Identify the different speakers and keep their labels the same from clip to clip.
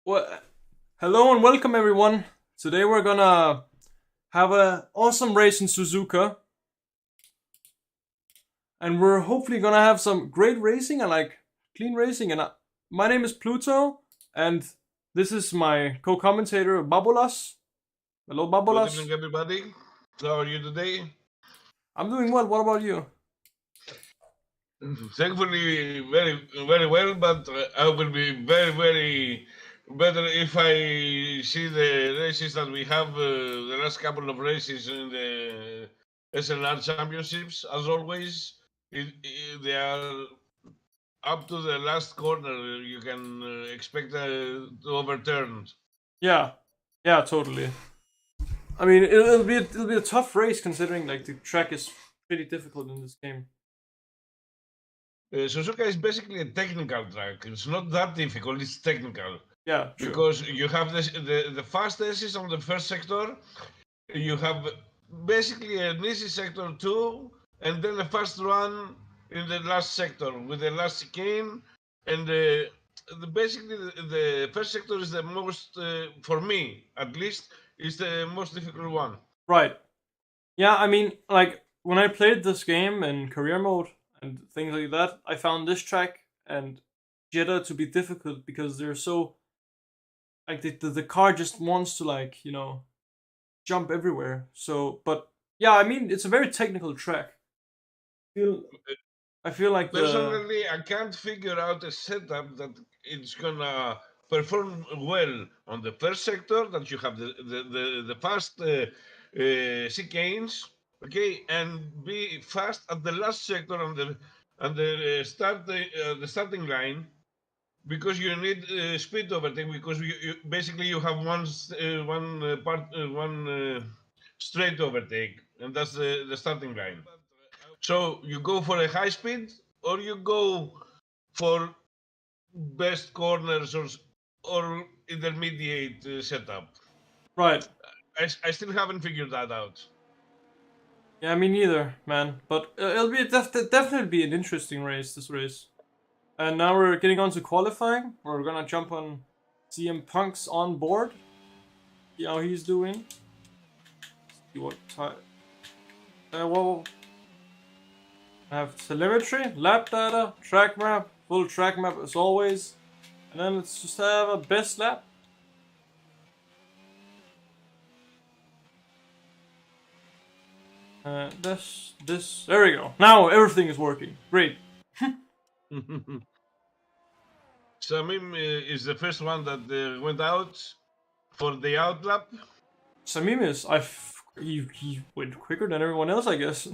Speaker 1: Well, hello and welcome everyone. Today we're gonna have an awesome race in Suzuka. And we're hopefully gonna have some great racing and like clean racing. And my name is Pluto, and this is my co-commentator Babolas. Hello Babolas.
Speaker 2: Good evening everybody. How are you today?
Speaker 1: I'm doing well, what about you?
Speaker 2: Thankfully very well, but I will be very better if I see the races that we have, the last couple of races in the SLR championships. As always, they are up to the last corner. You can expect to overturn.
Speaker 1: Yeah, totally. I mean, it'll be a tough race considering like the track is pretty difficult in this game.
Speaker 2: Suzuka is basically a technical track. It's not that difficult. It's technical.
Speaker 1: Yeah, true.
Speaker 2: Because you have the fast S's on the first sector, you have basically an easy sector 2, and then a fast one in the last sector with the last chicane. And basically the first sector is the most, for me at least, is the most difficult one.
Speaker 1: Right. Yeah, I mean, like when I played this game in career mode and things like that, I found this track and Jeddah to be difficult because they're so like the car just wants to like, you know, jump everywhere. So, but yeah, I mean, it's a very technical track. I feel like
Speaker 2: personally, I can't figure out a setup that it's gonna perform well on the first sector. That you have the fast chicanes, okay, and be fast at the last sector on the starting line. Because you need speed overtake, because you basically you have one straight overtake, and that's the starting line. So you go for a high speed, or you go for best corners or intermediate setup.
Speaker 1: right.
Speaker 2: I still haven't figured that out.
Speaker 1: Yeah, me neither, man. But it'll be definitely be an interesting race. This race. And now we're getting on to qualifying. We're gonna jump on CM Punk's on board. See how he's doing. See what time. Well, I have telemetry, lap data, track map, full track map as always. And then let's just have a best lap. There we go. Now everything is working. Great.
Speaker 2: Samim is the first one that went out for the out lap.
Speaker 1: Samim is, he went quicker than everyone else, I guess.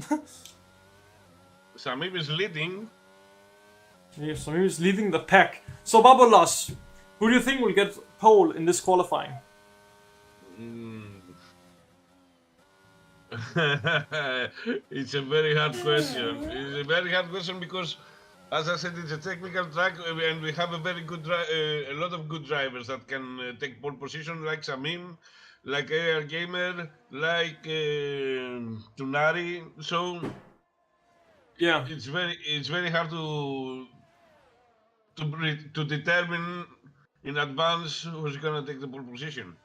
Speaker 2: Samim is leading.
Speaker 1: Yeah, Samim is leading the pack. So Babolas, who do you think will get pole in this qualifying?
Speaker 2: It's a very hard question. It's a very hard question because As I said, it's a technical track, and we have a very good, a lot of good drivers that can take pole position, like Samim, like AR Gamer, like Tunari. So
Speaker 1: Yeah,
Speaker 2: it's very hard to determine in advance who's gonna take the pole position.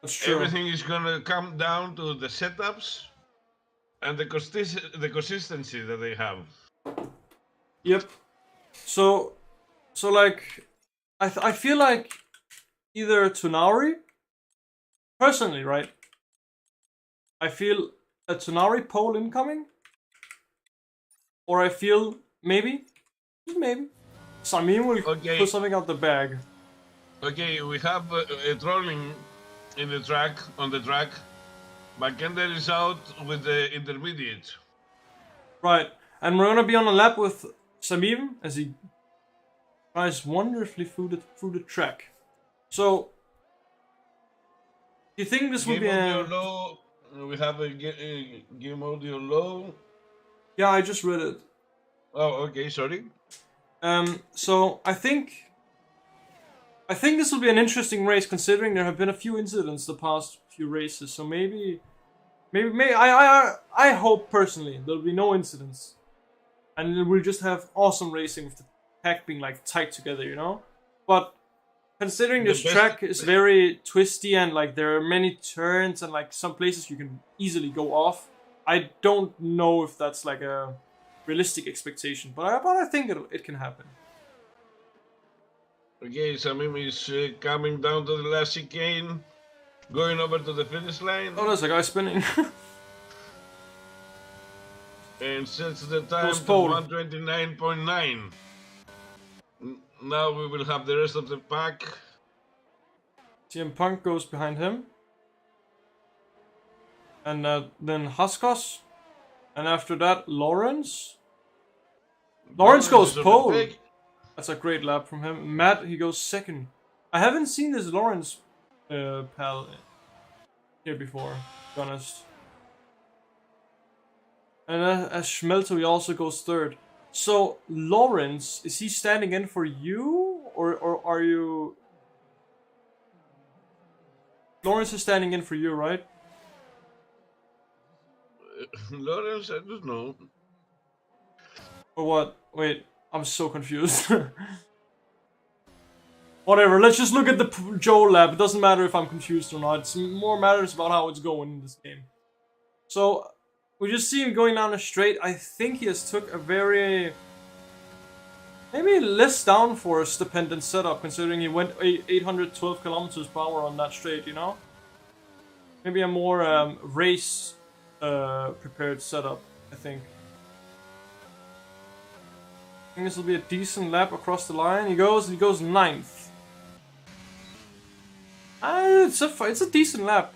Speaker 1: that's true.
Speaker 2: Everything is gonna come down to the setups and the consistency that they have.
Speaker 1: Yep. So like, I feel like either Tunari, personally, right? I feel a Tunari pole incoming, or I feel maybe, just maybe, Samim will
Speaker 2: Okay.
Speaker 1: put something out the bag.
Speaker 2: Okay, we have a trolling in the track, on the track. Makender is out with the intermediate.
Speaker 1: Right, and we're gonna be on a lap with Samim as he drives wonderfully through the track. So, do you think this will
Speaker 2: Game
Speaker 1: be
Speaker 2: audio
Speaker 1: a...
Speaker 2: low. We have a game audio low.
Speaker 1: Yeah, I just read it.
Speaker 2: Oh, okay, sorry.
Speaker 1: So I think this will be an interesting race, considering there have been a few incidents the past few races. So maybe I hope personally there'll be no incidents, and we'll just have awesome racing with the pack being like tight together, you know. But considering this track is very twisty and like there are many turns and like some places you can easily go off, I don't know if that's like a realistic expectation. But I think it can happen.
Speaker 2: Okay, Samim is coming down to the last chicane, going over to the finish line.
Speaker 1: Oh, there's a guy spinning.
Speaker 2: And sets the time
Speaker 1: Goes
Speaker 2: to
Speaker 1: pole.
Speaker 2: 129.9. Now we will have the rest of the pack.
Speaker 1: CM Punk goes behind him. And then Haskos. And after that, Lawrence. Lawrence goes pole. That's a great lap from him. Matt, he goes second. I haven't seen this Lawrence pal here before, to be honest. And as Schmelto, he also goes third. So, Lawrence, is he standing in for you? Or are you... Lawrence is standing in for you, right?
Speaker 2: Lawrence, I don't know.
Speaker 1: Or what? Wait, I'm so confused. Whatever, let's just look at the Joe lap. It doesn't matter if I'm confused or not. It's more matters about how it's going in this game. So, we just see him going down a straight. I think he has took a very... maybe less downforce dependent setup, considering he went 812 kilometers per hour on that straight, you know? Maybe a more race prepared setup, I think. I think this will be a decent lap across the line. He goes 9th. It's a decent lap.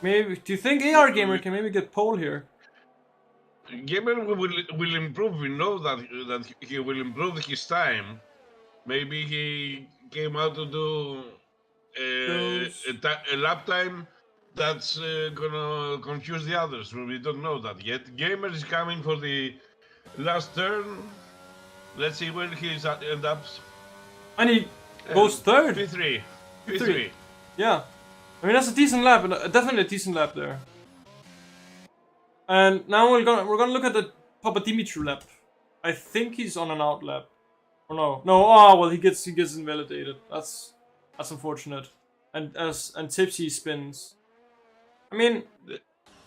Speaker 1: Maybe, do you think AR Gamer can maybe get pole here?
Speaker 2: Gamer will improve. We know that he will improve his time. Maybe he came out to do a lap time that's gonna confuse the others. We don't know that yet. Gamer is coming for the last turn. Let's see where he ends up.
Speaker 1: And he goes third.
Speaker 2: P3.
Speaker 1: Yeah. I mean, that's a decent lap, definitely a decent lap there. And now we're gonna look at the Papa Dimitri lap. I think he's on an out lap. Or no. Oh well, he gets invalidated. That's unfortunate. And Tipsy spins. I mean,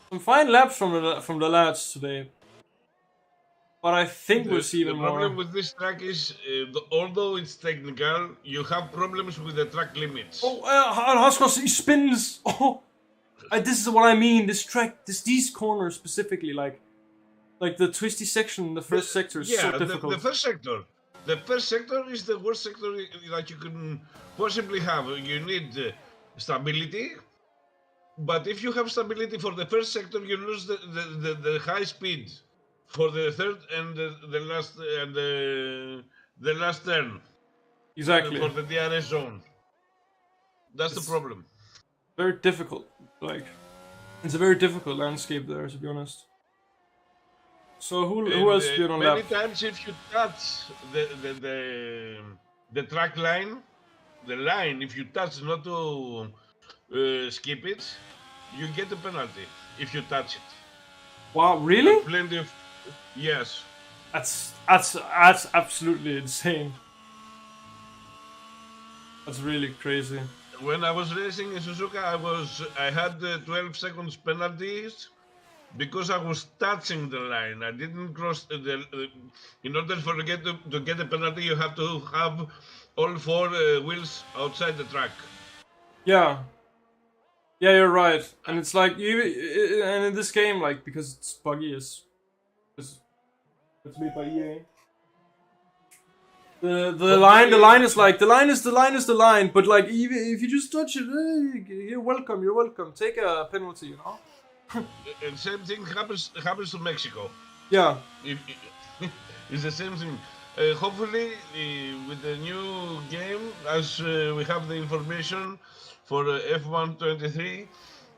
Speaker 1: some fine laps from the lads today. But I think we'll see even more.
Speaker 2: The problem with this track is, although it's technical, you have problems with the track limits.
Speaker 1: Oh, Haskos, he spins! Oh! This is what I mean, this track, these corners specifically, like the twisty section in the first sector is so difficult.
Speaker 2: The first sector. The first sector is the worst sector that you can possibly have. You need stability, but if you have stability for the first sector, you lose the high speed for the third and the last and the last turn.
Speaker 1: Exactly.
Speaker 2: For the DRS zone. That's the problem.
Speaker 1: Very difficult. Like, it's a very difficult landscape there, to be honest. So who else been on
Speaker 2: many
Speaker 1: lap?
Speaker 2: times if you touch the track line, the line, if you touch not to skip it, you get a penalty if you touch it.
Speaker 1: Wow,
Speaker 2: There
Speaker 1: really?
Speaker 2: are plenty of yes.
Speaker 1: That's absolutely insane. That's really crazy.
Speaker 2: When I was racing in Suzuka, I had 12 seconds penalties because I was touching the line. I didn't cross in order for to get a penalty, you have to have all four wheels outside the track.
Speaker 1: Yeah. Yeah, you're right. And it's like and in this game, like because it's buggy, it's made by EA. The line is like the line is the line, but like even if you just touch it, you're welcome. You're welcome. Take a penalty, you know.
Speaker 2: And same thing happens to Mexico.
Speaker 1: Yeah.
Speaker 2: It's the same thing. Hopefully, with the new game, as we have the information for F1 23,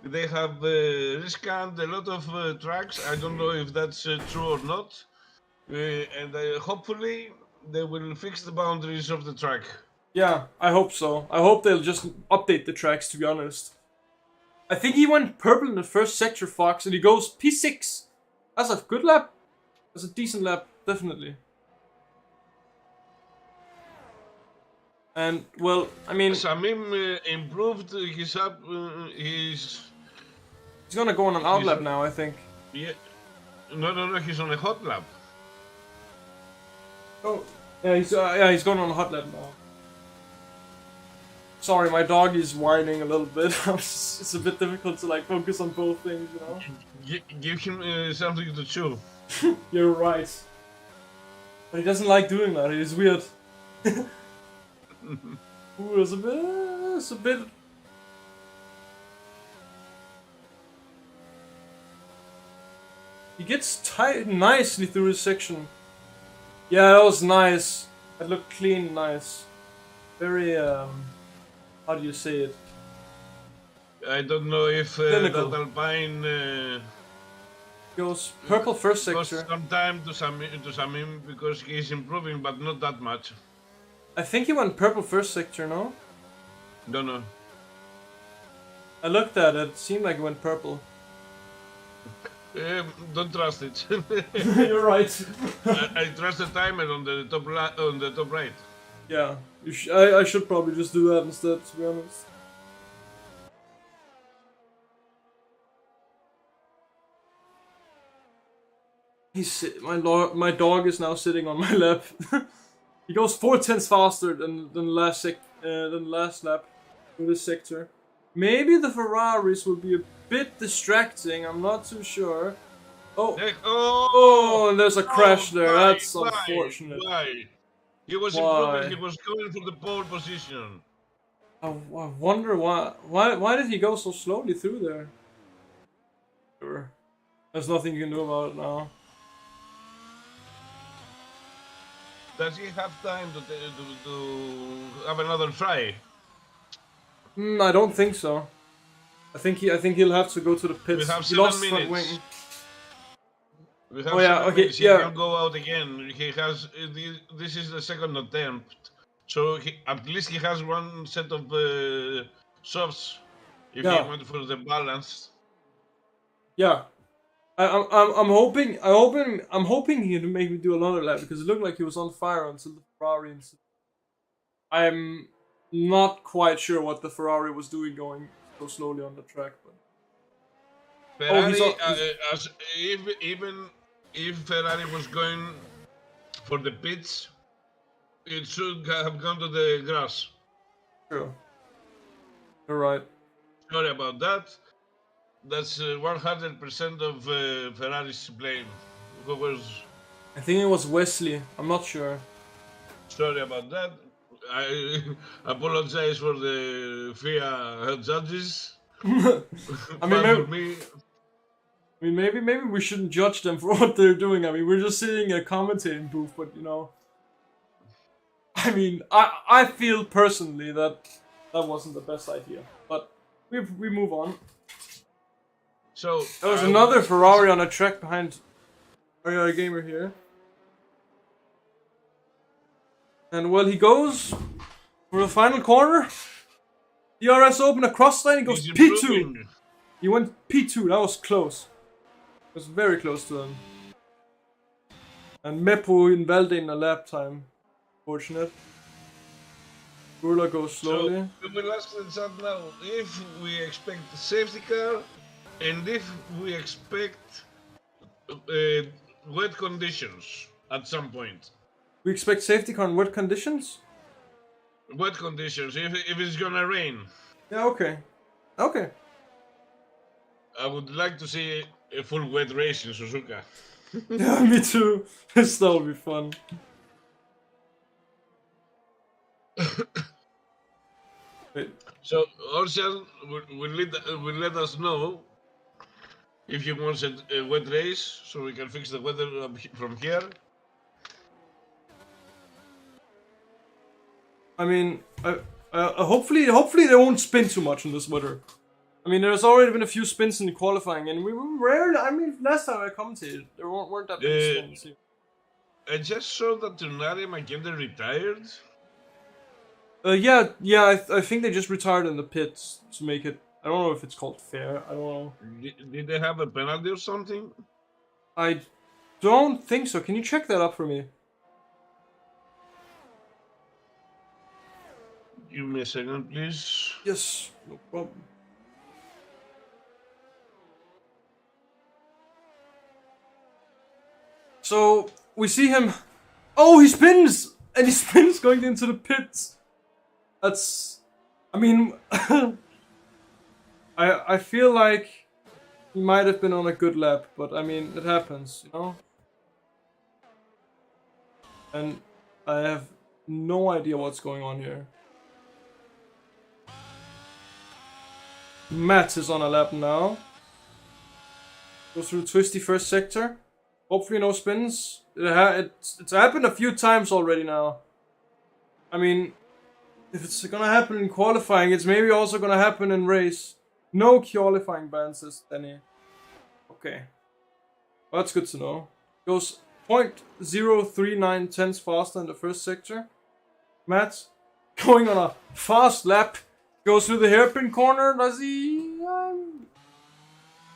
Speaker 2: they have rescanned a lot of tracks. I don't know if that's true or not. And hopefully, they will fix the boundaries of the track.
Speaker 1: Yeah, I hope so. I hope they'll just update the tracks. To be honest, I think he went purple in the first sector, Fox, and he goes P6. That's a good lap. That's a decent lap, definitely. And well, I mean,
Speaker 2: Samim improved his up. He's
Speaker 1: gonna go on an out lap now, I think.
Speaker 2: Yeah. No. He's on a hot lap.
Speaker 1: Oh, yeah, he's going on a hot lap now. Sorry, my dog is whining a little bit. It's a bit difficult to like focus on both things, you know.
Speaker 2: Give him something to chew.
Speaker 1: You're right. But he doesn't like doing that. He's weird. Ooh, it's a bit. He gets tight nicely through his section. Yeah, that was nice. That looked clean, nice. Very how do you say it?
Speaker 2: I don't know if that Alpine
Speaker 1: goes purple first sector.
Speaker 2: Goes some time to Samim because he's improving, but not that much.
Speaker 1: I think he went purple first sector, no?
Speaker 2: Don't know.
Speaker 1: I looked at it. It seemed like it went purple.
Speaker 2: Don't trust it.
Speaker 1: You're right.
Speaker 2: I trust the timer on the top right.
Speaker 1: Yeah, I should probably just do that instead, to be honest. My dog is now sitting on my lap. He goes 4/10 faster than last lap in this sector. Maybe the Ferraris will be a bit distracting. I'm not too sure. Oh, and there's a crash there. That's unfortunate.
Speaker 2: Why? He was improving. He was going for the pole position.
Speaker 1: I wonder why. Why did he go so slowly through there? Sure. There's nothing you can do about it now.
Speaker 2: Does he have time to have another try?
Speaker 1: I don't think so. I think he'll have to go to the pits.
Speaker 2: We have
Speaker 1: he lost
Speaker 2: 7
Speaker 1: front
Speaker 2: minutes.
Speaker 1: wing.
Speaker 2: We have
Speaker 1: okay,
Speaker 2: he can go out again. He has this is the second attempt, so at least he has one set of softs if he went for the balance.
Speaker 1: Yeah, I'm hoping he'd maybe do another lap because it looked like he was on fire until the Ferrari. I'm not quite sure what the Ferrari was doing going so slowly on the track, but
Speaker 2: Ferrari, even if Ferrari was going for the pits, it should have gone to the grass.
Speaker 1: True. You're right.
Speaker 2: Sorry about that. That's 100% of Ferrari's blame. Who was?
Speaker 1: I think it was Wesley. I'm not sure.
Speaker 2: Sorry about that. I apologize for the FIA judges.
Speaker 1: I mean, maybe we shouldn't judge them for what they're doing. I mean, we're just sitting in a commentating booth, but you know, I mean, I feel personally that wasn't the best idea. But we move on.
Speaker 2: So
Speaker 1: there was another Ferrari on a track behind RR Gamer here. And well, he goes for the final corner. DRS open a cross lane, he goes
Speaker 2: He's
Speaker 1: P2.
Speaker 2: improving.
Speaker 1: He went P2, that was close. It was very close to them. And Mepo invalid in a lap time. Fortunate. Ruler goes slowly.
Speaker 2: So we will ask the chat now if we expect safety car and if we expect wet conditions at some point.
Speaker 1: We expect safety car in wet conditions?
Speaker 2: Wet conditions, if it's gonna rain.
Speaker 1: Yeah, okay. Okay.
Speaker 2: I would like to see a full wet race in Suzuka.
Speaker 1: Yeah, me too. This will be fun. Wait.
Speaker 2: So Orshan will let us know if he wants a wet race, so we can fix the weather from here.
Speaker 1: I mean, hopefully they won't spin too much in this weather. I mean, there's already been a few spins in the qualifying, and we were rarely. I mean, last time I commentated, there weren't that many spins.
Speaker 2: I just saw that Tunari McKenna retired.
Speaker 1: Yeah. I think they just retired in the pits to make it. I don't know if it's called fair. I don't know.
Speaker 2: Did they have a penalty or something?
Speaker 1: I don't think so. Can you check that up for me?
Speaker 2: Give me a second, please.
Speaker 1: Yes, no problem. So we see him. Oh, he spins! And he spins going into the pits. That's. I mean. I feel like he might have been on a good lap, but I mean, it happens, you know? And I have no idea what's going on here. Matt is on a lap now. Goes through the twisty first sector. Hopefully no spins. It's happened a few times already now. I mean, if it's gonna happen in qualifying, it's maybe also gonna happen in race. No qualifying ban, says Danny. Okay. Well, that's good to know. Goes 0.039 tenths faster in the first sector. Matt, going on a fast lap. Goes through the hairpin corner. Does he?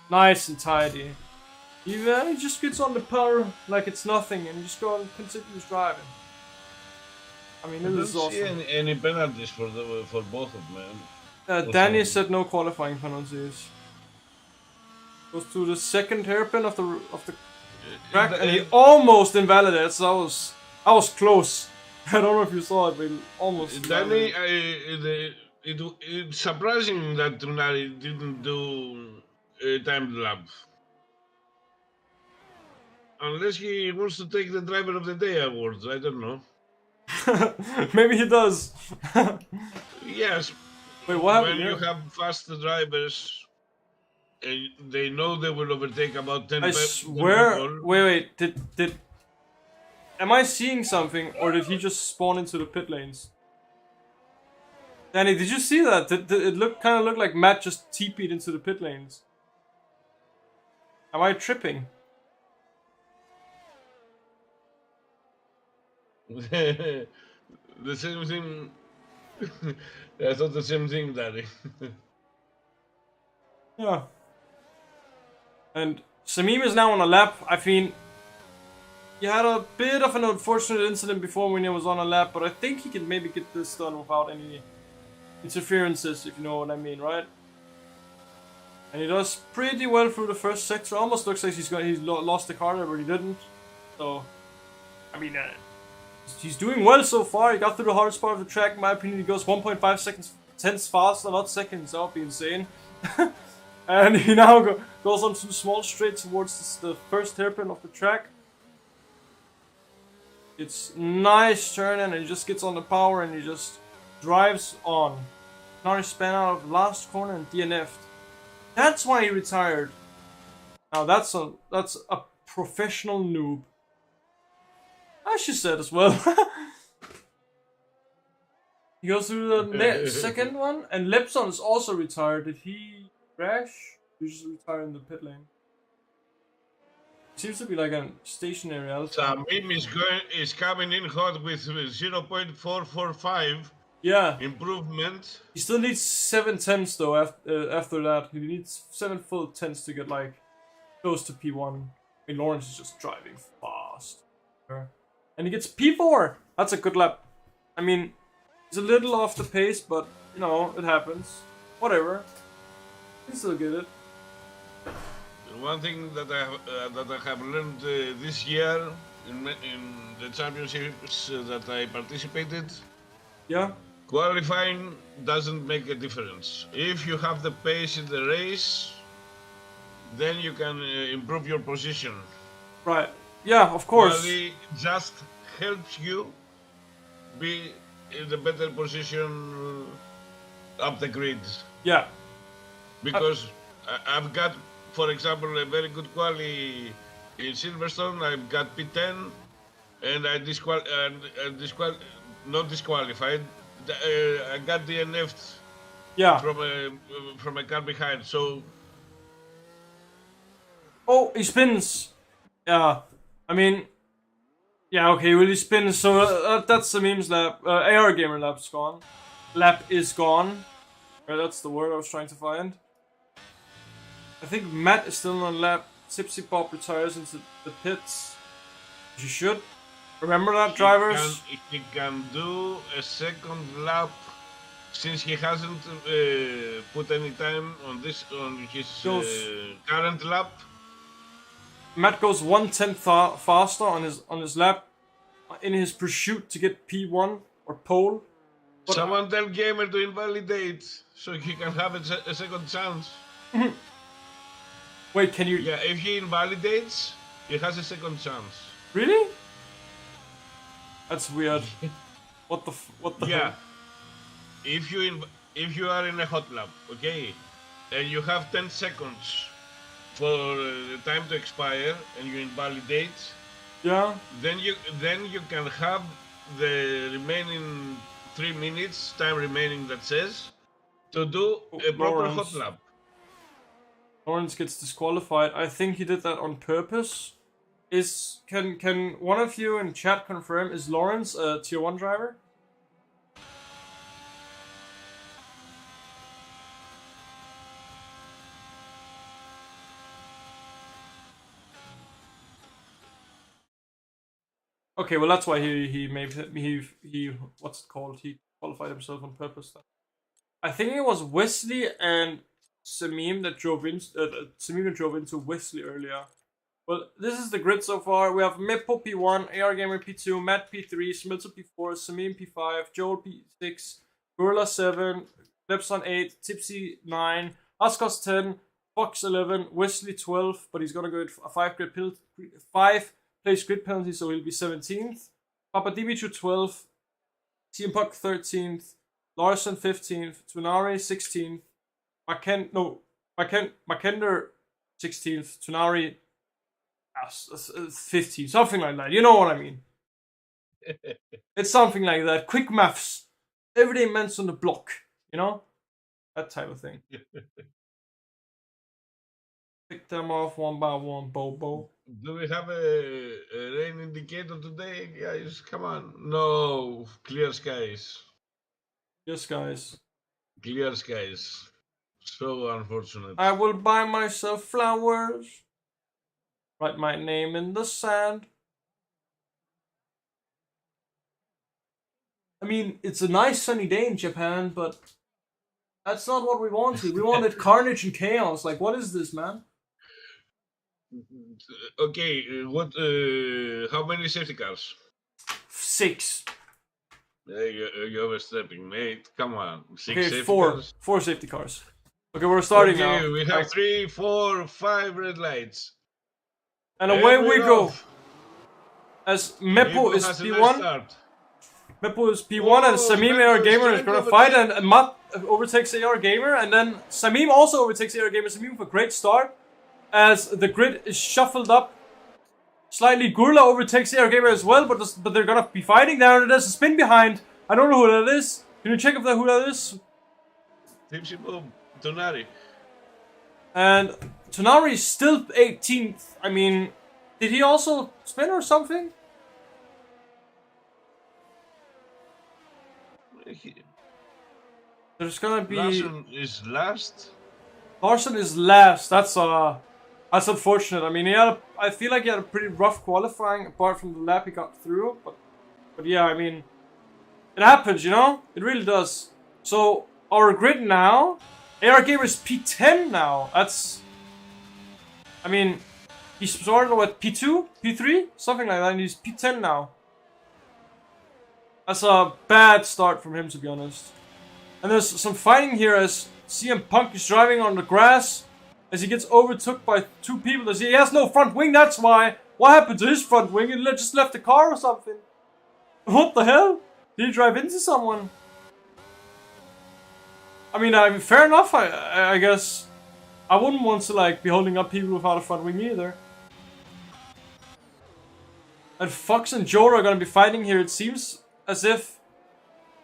Speaker 1: Nice and tidy. He just gets on the power like it's nothing and just continues driving. I mean, this is awesome.
Speaker 2: I don't see any penalties for both of them.
Speaker 1: Danny said no qualifying penalties. Goes to the second hairpin of the track and he almost invalidated. So I was close. I don't know if you saw it, but he almost.
Speaker 2: Danny, it's surprising that Tunari didn't do a timed lap. Unless he wants to take the Driver of the Day awards, I don't know.
Speaker 1: Maybe he does.
Speaker 2: Yes.
Speaker 1: Wait, what happened?
Speaker 2: When you have fast drivers, and they know they will overtake about 10
Speaker 1: I swear.
Speaker 2: people.
Speaker 1: Wait. Did? Am I seeing something, or did he just spawn into the pit lanes? Danny, did you see that? Did it kind of look like Matt just TP'd into the pit lanes? Am I tripping?
Speaker 2: The same thing. I thought the same thing, Daddy.
Speaker 1: Yeah. And Samim is now on a lap. I mean, he had a bit of an unfortunate incident before when he was on a lap, but I think he can maybe get this done without any interferences, if you know what I mean, right? And he does pretty well through the first sector. Almost looks like he's lost the car there, but he didn't. So, I mean, he's doing well so far. He got through the hardest part of the track. In my opinion, he goes 1.5 seconds, tenths faster, not seconds. That would be insane. And he now goes on some small straight towards the first hairpin of the track. It's nice turning, and he just gets on the power and he just drives on. Now he spun out of the last corner and DNF'd. That's why he retired. Now that's a professional noob. I should say as well. He goes through the second one, and Lepson is also retired. Did he crash? He just retired in the pit lane. Seems to be like a stationary alpha.
Speaker 2: Samim is coming in hot with 0.445
Speaker 1: Yeah.
Speaker 2: improvement.
Speaker 1: He still needs 7 tenths though after that. He needs 7 full tenths to get like close to P1. I mean, Lawrence is just driving fast. And he gets P4! That's a good lap. I mean, he's a little off the pace, but you know, it happens. Whatever. He can still get it.
Speaker 2: One thing that I have learned this year in the championships that I participated,
Speaker 1: Yeah.
Speaker 2: qualifying doesn't make a difference. If you have the pace in the race, then you can improve your position.
Speaker 1: Right. Yeah, of course.
Speaker 2: Quali just helps you be in the better position up the grid.
Speaker 1: Yeah.
Speaker 2: Because I've got, for example, a very good quali in Silverstone. I've got P10, and not disqualified. I got DNF'd.
Speaker 1: Yeah.
Speaker 2: From a car behind. So.
Speaker 1: Oh, he spins. Yeah. I mean. Yeah. Okay. Well, he spins. So that's the memes lap. AR gamer lap's gone. Lap is gone. Right, that's the word I was trying to find. I think Matt is still on lap. Sipsy Bob retires into the pits. You should. Remember that, drivers?
Speaker 2: He can do a second lap since he hasn't put any time on his current lap.
Speaker 1: Matt goes 1/10 faster on his lap in his pursuit to get P1 or pole. But
Speaker 2: someone tell Gamer to invalidate so he can have a second chance.
Speaker 1: Wait, can you?
Speaker 2: Yeah, if he invalidates, he has a second chance.
Speaker 1: Really? That's weird. What the?
Speaker 2: Yeah.
Speaker 1: Hell?
Speaker 2: If you are in a hot lap, okay, and you have 10 seconds for the time to expire, and you invalidate.
Speaker 1: Yeah.
Speaker 2: Then you can have the remaining 3 minutes time remaining that says to do a proper hot lap.
Speaker 1: Lawrence gets disqualified. I think he did that on purpose. Can one of you in chat confirm, is Lawrence a tier 1 driver? Okay, well that's why he what's it called? He qualified himself on purpose then. I think it was Wesley and Samim that drove into Wesley earlier. Well, this is the grid so far. We have Meppo P1, AR Gamer P2, Matt P3, Smilter P4, Samim P5, Joel P6, Gorilla 7, Lepson 8, Tipsy 9, Askos 10, Fox 11, Wesley 12, but he's gonna go with a 5 place grid penalty, so he'll be 17th. Papa Dimitri 12th, CM Puck 13th, Larson 15th, Tunari 16th, Makender 16th, Tunari 15th, something like that. You know what I mean? It's something like that. Quick maths. Everyday men's on the block. You know? That type of thing. Pick them off one by one, Bobo.
Speaker 2: Do we have a rain indicator today, guys? Come on. No. Clear skies.
Speaker 1: Yes, guys.
Speaker 2: Clear skies. So unfortunate.
Speaker 1: I will buy myself flowers. Write my name in the sand. I mean, it's a nice sunny day in Japan, but that's not what we wanted. We wanted carnage and chaos. Like, what is this, man?
Speaker 2: Okay, what? How many safety cars?
Speaker 1: 6.
Speaker 2: You're overstepping, mate. Come on. 6 safety
Speaker 1: 4.
Speaker 2: cars?
Speaker 1: 4 safety cars. Okay, we're starting now.
Speaker 2: We have 3, 4, 5 red lights.
Speaker 1: And away we go. As Meppo is P1. Meppo is P1 and Samim AR Gamer is gonna fight, and Matt overtakes AR Gamer, and then Samim also overtakes AR Gamer. Samim with a great start. As the grid is shuffled up. Slightly Gurla overtakes AR Gamer as well, but they're gonna be fighting there, and there's a spin behind. I don't know who that is. Can you check who that is?
Speaker 2: Tipsy Boom, Tonari.
Speaker 1: And Tonari is still 18th. I mean, Did he also spin or something? There's gonna be...
Speaker 2: Larson is last.
Speaker 1: Larson is last. That's unfortunate. I mean, I feel like he had a pretty rough qualifying, apart from the lap he got through. But yeah, I mean, it happens, you know. It really does. So our grid now, AR Gamer is P10 now. That's, I mean, he started at P2, P3, something like that, and he's P10 now. That's a bad start from him, to be honest. And there's some fighting here as CM Punk is driving on the grass as he gets overtook by two people. As he has no front wing, that's why. What happened to his front wing? He just left the car or something. What the hell? Did he drive into someone? I mean, fair enough, I guess. I wouldn't want to, like, be holding up people without a front wing either. And Fox and Joel are gonna be fighting here. It seems as if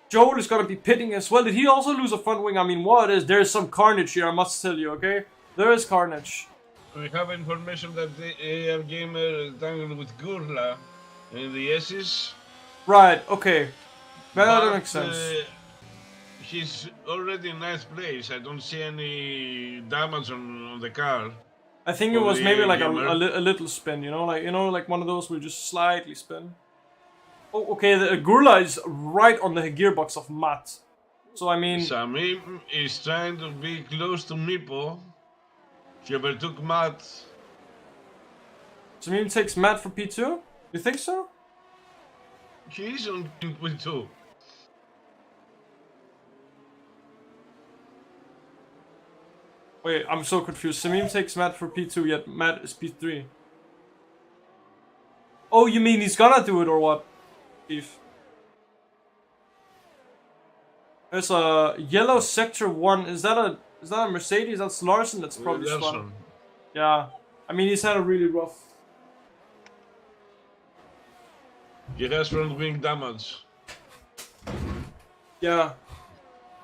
Speaker 1: Joel is gonna be pitting as well. Did he also lose a front wing? I mean, what is? There's some carnage here, I must tell you, okay? There is carnage.
Speaker 2: We have information that the AR Gamer tangled with Gurla in the S's.
Speaker 1: Right, okay. That makes sense.
Speaker 2: He's already in 9th place. I don't see any damage on the car.
Speaker 1: I think it was maybe like a little spin, you know, like one of those will just slightly spin. Oh, okay, the Gurla is right on the gearbox of Matt. So, I mean...
Speaker 2: Samim is trying to be close to Meepo. He overtook Matt.
Speaker 1: Samim takes Matt for P2? You think so?
Speaker 2: He is on P2.
Speaker 1: Wait, I'm so confused. Samim takes Matt for P2, yet Matt is P3. Oh, you mean he's gonna do it or what? Steve. There's a yellow sector 1. Is that a Mercedes? That's Larson. That's probably Swan. Yeah. I mean, he's had a really rough.
Speaker 2: He has front wing damage.
Speaker 1: Yeah.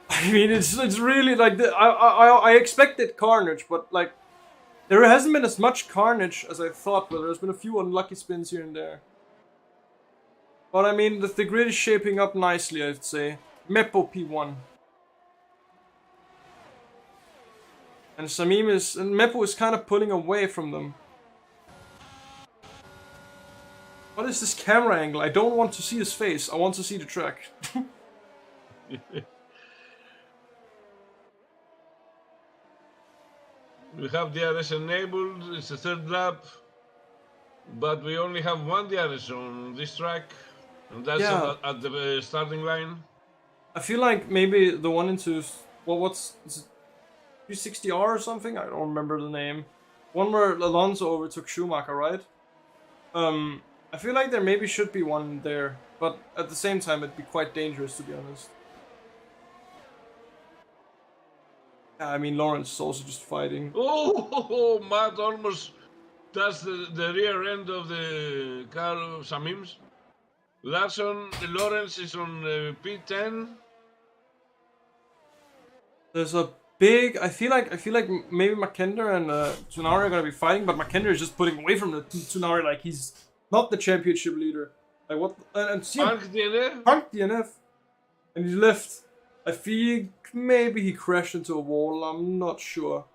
Speaker 1: I mean, it's really like I expected carnage, but like there hasn't been as much carnage as I thought. But there's been a few unlucky spins here and there. But I mean, the grid is shaping up nicely, I'd say. Meppo P1. And Meppo is kind of pulling away from them. What is this camera angle? I don't want to see his face. I want to see the track.
Speaker 2: We have DRS enabled. It's the 3rd lap. But we only have one DRS on this track. And that's at the starting line.
Speaker 1: I feel like maybe the one into... Well, is it 360R or something? I don't remember the name. One where Alonso overtook Schumacher, right? I feel like there maybe should be one there. But at the same time, it'd be quite dangerous, to be honest. Yeah, I mean, Lawrence is also just fighting.
Speaker 2: Oh, Matt almost touched the rear end of the car of Samim's. Lawrence is on P10.
Speaker 1: There's a big... I feel like maybe McKender and Tsunari are gonna be fighting, but McKender is just putting away from the Tsunari like he's not the championship leader. Like what? And see
Speaker 2: Punk DNF?
Speaker 1: Punk DNF. And he left. I feel maybe he crashed into a wall. I'm not sure.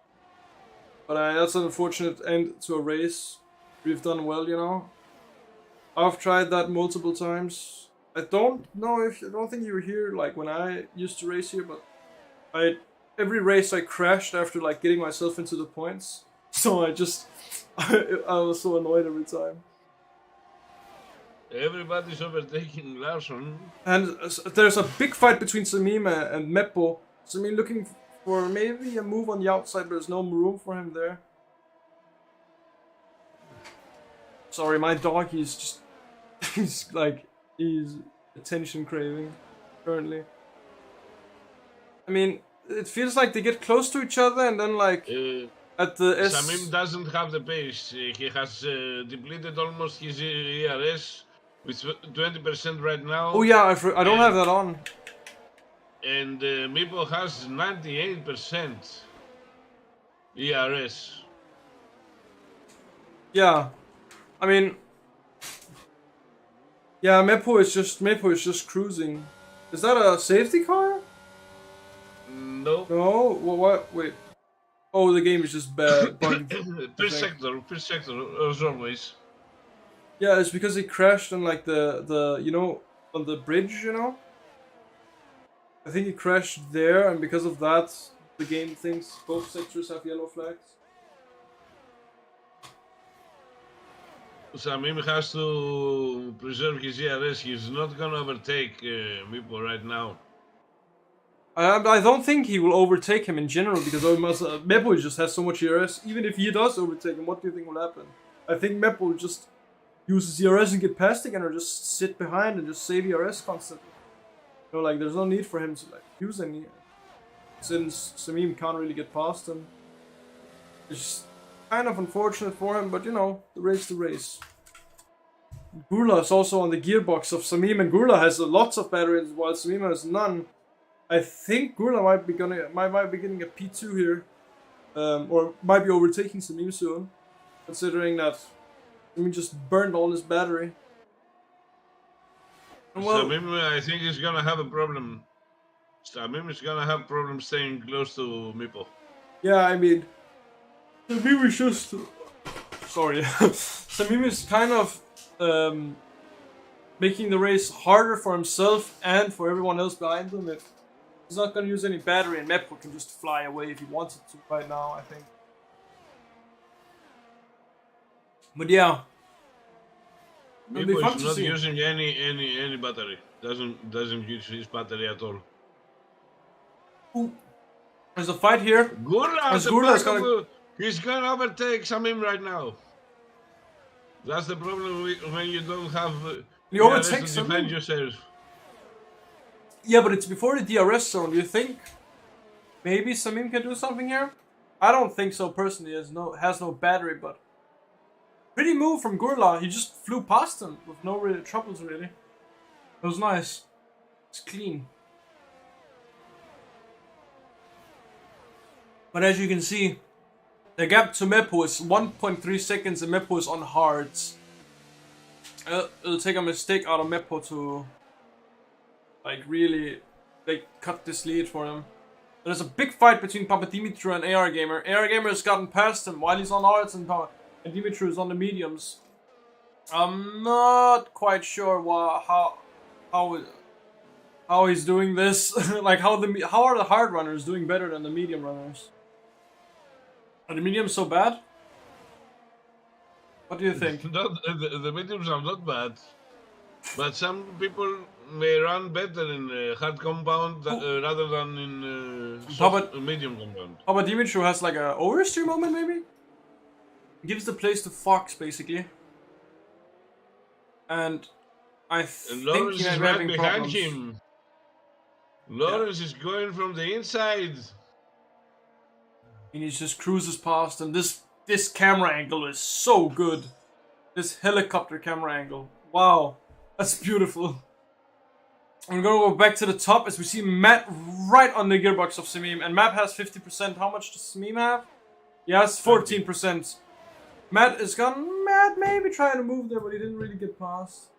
Speaker 1: But that's an unfortunate end to a race. We've done well, you know. I've tried that multiple times. I don't think you were here like when I used to race here, but every race I crashed after like getting myself into the points. So I was so annoyed every time.
Speaker 2: Everybody's overtaking Larson.
Speaker 1: And there's a big fight between Samima and Meppo. Samim looking for maybe a move on the outside, but there's no room for him there. Sorry, my dog, he's attention craving, currently. I mean, it feels like they get close to each other and then like, at the
Speaker 2: Samim doesn't have the pace. He has depleted almost his ERS with 20% right now.
Speaker 1: Oh yeah, I don't have that on.
Speaker 2: And Meepo has 98% ERS.
Speaker 1: Yeah. I mean, yeah, Mepo is just cruising. Is that a safety car?
Speaker 2: No.
Speaker 1: No. What? Wait. Oh, the game is just bugged.
Speaker 2: Per sector, as always.
Speaker 1: Yeah, it's because he crashed on like the you know, on the bridge, you know. I think he crashed there, and because of that, the game thinks both sectors have yellow flags.
Speaker 2: Samim has to preserve his ERS. He's not gonna overtake Mipo right now.
Speaker 1: I don't think he will overtake him in general because Mepo just has so much ERS. Even if he does overtake him, what do you think will happen? I think Mepo will just use his ERS and get past again, or just sit behind and just save ERS constantly. You know, like there's no need for him to like use any, since Samim can't really get past him. It's kind of unfortunate for him, but you know, the race to race. Gurla is also on the gearbox of Samim, and Gurla has lots of batteries while Samim has none. I think Gurla might be getting a P2 here, or might be overtaking Samim soon, considering that Samim just burned all his battery.
Speaker 2: And well, Samim, I think is gonna have a problem. Samim is gonna have problems staying close to Mipo.
Speaker 1: Yeah, I mean, Samim is just sorry. Samim is kind of making the race harder for himself and for everyone else behind him. If he's not gonna use any battery, and Mepo can just fly away if he wanted to right now, I think. But yeah,
Speaker 2: Mipo is not using any battery. Doesn't use his battery at all.
Speaker 1: Ooh. There's a fight here.
Speaker 2: Gurla, he's gonna overtake Samim right now. That's the problem when you don't have
Speaker 1: he overtakes
Speaker 2: to defend yourself.
Speaker 1: Yeah, but it's before the DRS zone. Do you think maybe Samim can do something here? I don't think so personally. Has no battery, but pretty move from Gurla. He just flew past him with no real troubles really. It was nice. It's clean. But as you can see, the gap to Mepo is 1.3 seconds, and Mepo is on hards. It'll take a mistake out of Mepo to like really cut this lead for him. There's a big fight between Papa Dimitru and AR Gamer. AR Gamer has gotten past him while he's on hards, and Dimitru is on the mediums. I'm not quite sure how he's doing this. Like how are the hard runners doing better than the medium runners? Are the mediums so bad? What do you think?
Speaker 2: The mediums are not bad, but some people may run better in hard compound rather than in medium compound.
Speaker 1: How about Dimitru has like a oversteer moment maybe? Gives the place to Fox basically. And I think
Speaker 2: Lawrence is right behind
Speaker 1: problems.
Speaker 2: him. Lawrence is going from the inside.
Speaker 1: And he just cruises past, and this camera angle is so good. This helicopter camera angle. Wow, that's beautiful. I'm gonna go back to the top as we see Matt right on the gearbox of Samim, and Matt has 50%. How much does Samim have? He has 14%. Matt is gone. Matt maybe trying to move there, but he didn't really get past.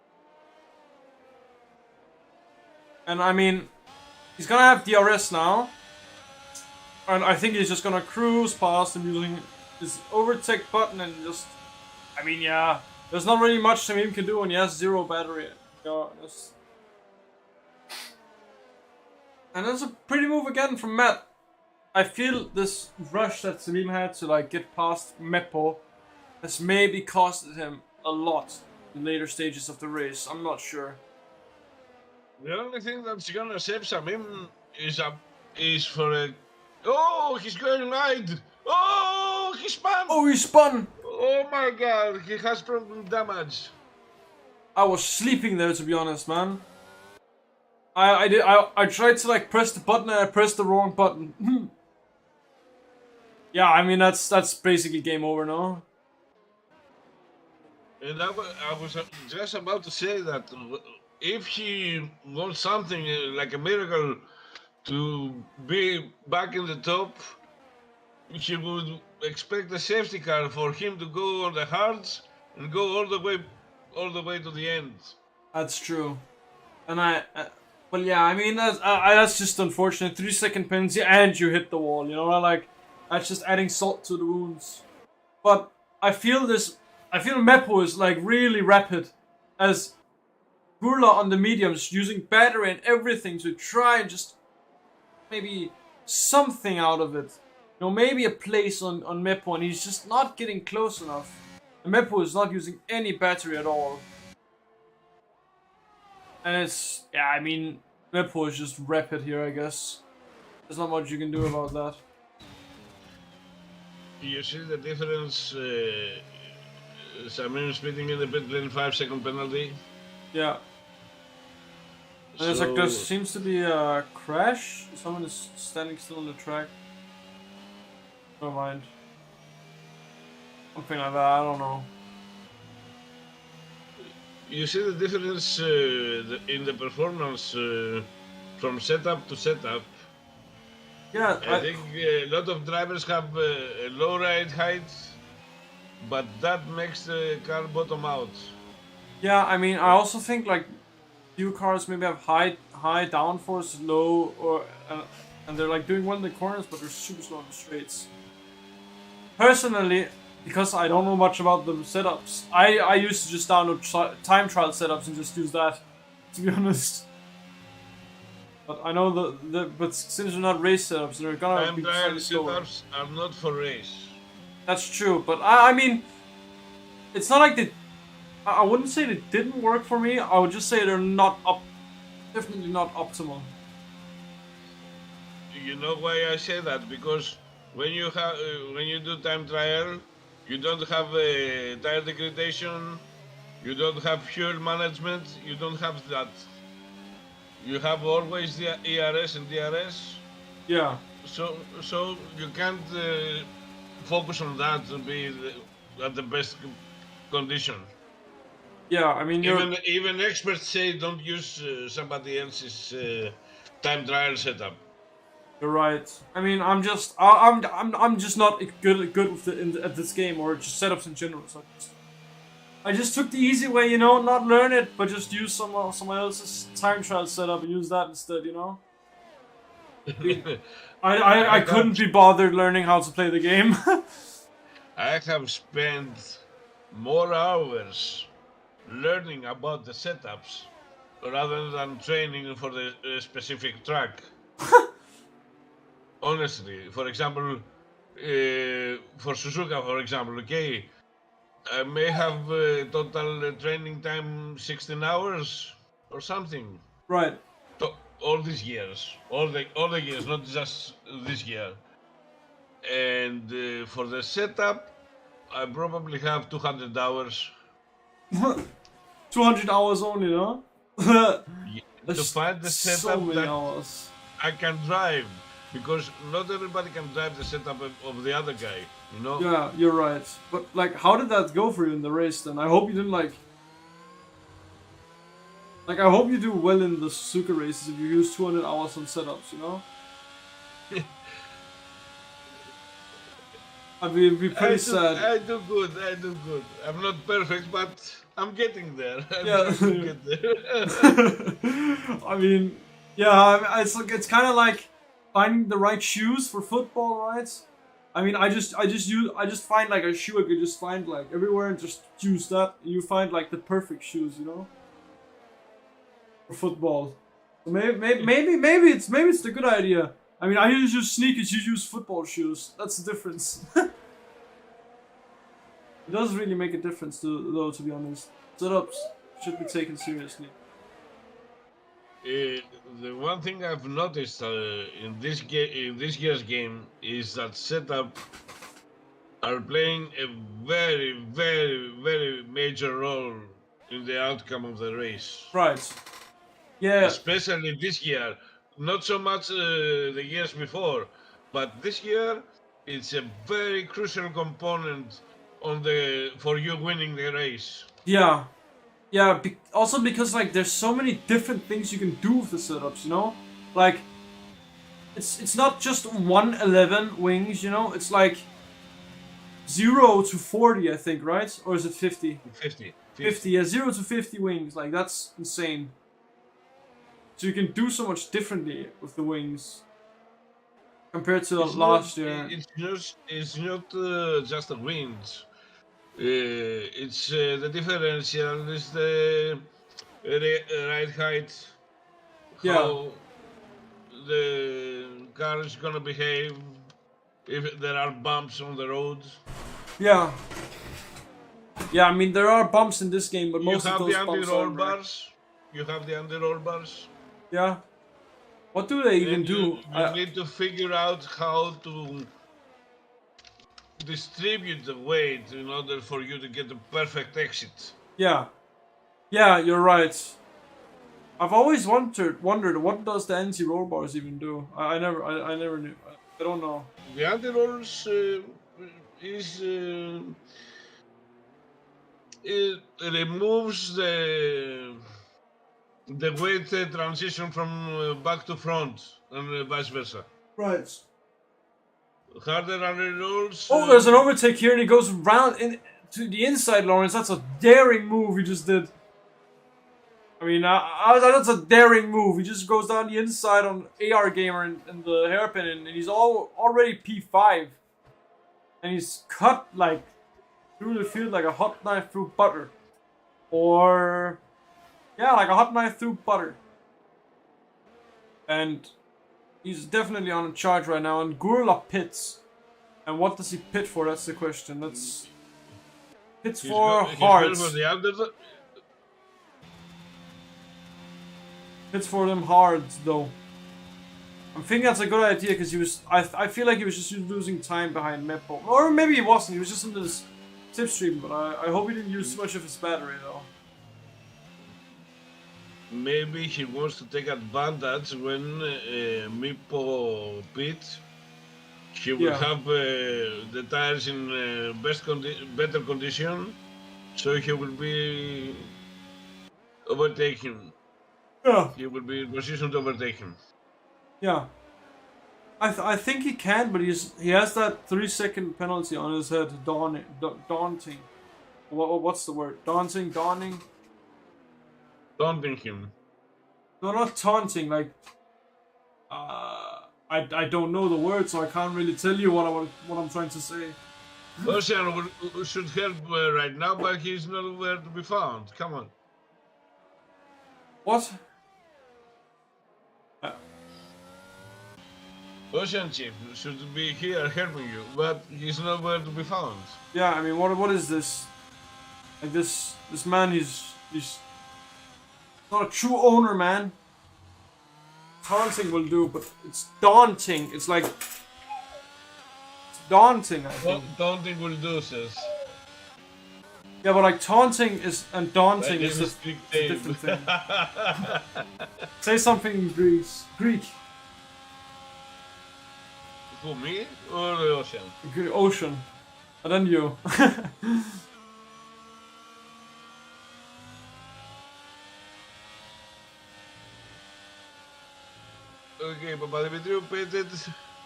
Speaker 1: And I mean, he's gonna have DRS now. And I think he's just gonna cruise past him using his overtake button and just... I mean, yeah, there's not really much Samim can do when he has 0 battery. And that's a pretty move again from Matt. I feel this rush that Samim had to like get past Mepo has maybe costed him a lot in later stages of the race. I'm not sure.
Speaker 2: The only thing that's gonna save Samim is for a... Oh, he's going wide! Oh, he spun!
Speaker 1: Oh, he spun!
Speaker 2: Oh my god, he has problem damage.
Speaker 1: I was sleeping there, to be honest, man. I tried to like press the button and I pressed the wrong button. Yeah, I mean that's basically game over now.
Speaker 2: And I was just about to say that if he wants something like a miracle to be back in the top, he would expect a safety car for him to go on the hards and go all the way to the end.
Speaker 1: That's true. And well, yeah, I mean, that's just unfortunate. 3-second penalty and you hit the wall, you know, like, that's just adding salt to the wounds. But I feel Meppo is like really rapid, as Gurla on the mediums using battery and everything to try and just maybe something out of it. You know, maybe a place on Meppo, and he's just not getting close enough. And Meppo is not using any battery at all. And it's, yeah, I mean, Meppo is just rapid here, I guess. There's not much you can do about that.
Speaker 2: You see the difference, Samir speeding in the pit lane, 5-second penalty?
Speaker 1: Yeah. And it's like there seems to be a crash. Someone is standing still on the track. Never mind. Something like that, I don't know.
Speaker 2: You see the difference in the performance from setup to setup.
Speaker 1: Yeah,
Speaker 2: I think a lot of drivers have a low ride height, but that makes the car bottom out.
Speaker 1: Yeah, I mean, I also think like few cars maybe have high downforce, low, or and they're like doing well in the corners, but they're super slow in the straights. Personally, because I don't know much about the setups, I used to just download time trial setups and just use that, to be honest. But I know but since they're not race setups, they're gonna
Speaker 2: Time
Speaker 1: be
Speaker 2: trial
Speaker 1: slightly slower.
Speaker 2: setups are not for race.
Speaker 1: That's true, but I mean, it's not like they. I wouldn't say they didn't work for me. I would just say they're not definitely not optimal.
Speaker 2: You know why I say that? Because when you do time trial, you don't have tire degradation, you don't have fuel management, you don't have that. You have always the ERS and DRS.
Speaker 1: Yeah.
Speaker 2: So you can't focus on that to be at the best condition.
Speaker 1: Yeah, I mean,
Speaker 2: even experts say don't use somebody else's time trial setup.
Speaker 1: You're right. I mean, I'm just not good with at this game, or just setups in general. So I just took the easy way, you know, not learn it, but just use someone else's time trial setup and use that instead, you know. I couldn't be bothered learning how to play the game.
Speaker 2: I have spent more hours learning about the setups rather than training for the specific track. Honestly, for example, for Suzuka, for example, okay, I may have total training time 16 hours or something.
Speaker 1: Right.
Speaker 2: All these years, all the years, not just this year. And for the setup, I probably have 200 hours.
Speaker 1: 200 hours only, no?
Speaker 2: To find the setup
Speaker 1: so many
Speaker 2: that
Speaker 1: hours.
Speaker 2: I can drive, because not everybody can drive the setup of the other guy, you know?
Speaker 1: Yeah, you're right. But like, how did that go for you in the race then? I hope you didn't like, I hope you do well in the Suzuka races if you use 200 hours on setups, you know? I mean, it'd be pretty sad.
Speaker 2: I do good. I'm not perfect, but I'm getting there.
Speaker 1: Yeah.
Speaker 2: Get there.
Speaker 1: I mean, yeah, it's kind of like finding the right shoes for football, right? I mean, I just find like a shoe I could just find like everywhere and just use that. And you find like the perfect shoes, you know, for football. So maybe it's the good idea. I mean, I use sneakers, you use football shoes. That's the difference. It does really make a difference, though, to be honest. Setups should be taken seriously.
Speaker 2: The one thing I've noticed in this year's game is that setup are playing a very, very, very major role in the outcome of the race.
Speaker 1: Right. Yeah.
Speaker 2: Especially this year. Not so much the years before, but this year it's a very crucial component for you winning the race.
Speaker 1: Yeah. Yeah, also because like there's so many different things you can do with the setups, you know? Like it's not just 111 wings, you know? It's like 0 to 40, I think, right? Or is it 50?
Speaker 2: 50.
Speaker 1: 50, yeah, 0 to 50 wings. Like, that's insane. So you can do so much differently with the wings compared to last year.
Speaker 2: It's not just the wings. It's the differential is the ride height,
Speaker 1: Yeah,
Speaker 2: how the car is gonna behave if there are bumps on the road.
Speaker 1: yeah. Yeah, I mean, there are bumps in this game, but
Speaker 2: You
Speaker 1: most of
Speaker 2: have
Speaker 1: those
Speaker 2: the
Speaker 1: bumps
Speaker 2: anti-roll
Speaker 1: aren't there.
Speaker 2: bars. You have the anti-roll bars.
Speaker 1: Yeah. What do they even
Speaker 2: And
Speaker 1: do?
Speaker 2: you need to figure out how to distribute the weight in order for you to get the perfect exit.
Speaker 1: Yeah. Yeah, you're right. I've always wondered what does the anti-roll bars even do? I never knew. I don't know.
Speaker 2: The anti-rolls is it removes the weight transition from back to front and vice versa.
Speaker 1: Right.
Speaker 2: Harder anti-rolls.
Speaker 1: Oh, there's an overtake here, and he goes round to the inside, Lawrence. That's a daring move he just did. I mean, that's a daring move. He just goes down the inside on AR Gamer and the hairpin, and he's already P5. And he's cut, like, through the field like a hot knife through butter. Or, yeah, like a hot knife through butter. And he's definitely on a charge right now, and Gurla pits. And what does he pit for? That's the question. That's pits for hearts. Pits for them hards, though. I'm thinking that's a good idea because he was. I feel like he was just losing time behind Mepo, or maybe he wasn't. He was just in this Slipstream. But I hope he didn't use too much of his battery, though.
Speaker 2: Maybe he wants to take advantage when Mepo pits. He will have the tires in better condition, so he will be overtaken.
Speaker 1: Yeah.
Speaker 2: He will be in position to overtake him.
Speaker 1: Yeah. I think he can, but he has that 3-second penalty on his head. Daunting. What's the word? Daunting.
Speaker 2: Taunting him.
Speaker 1: No, not taunting. Like, I don't know the word, so I can't really tell you what I'm trying to say.
Speaker 2: Ocean should help right now, but he's nowhere to be found. Come on.
Speaker 1: What?
Speaker 2: Ocean Chief should be here helping you, but he's nowhere to be found.
Speaker 1: Yeah, I mean, what is this? Like this man, he's not a true owner, man. Taunting will do, but it's daunting. It's like it's daunting. I think.
Speaker 2: Daunting will do, says.
Speaker 1: Yeah, but like taunting and daunting is a different thing. Say something in Greek.
Speaker 2: For me or the ocean?
Speaker 1: Ocean. And then you.
Speaker 2: Okay, Papa Dimitriou painted.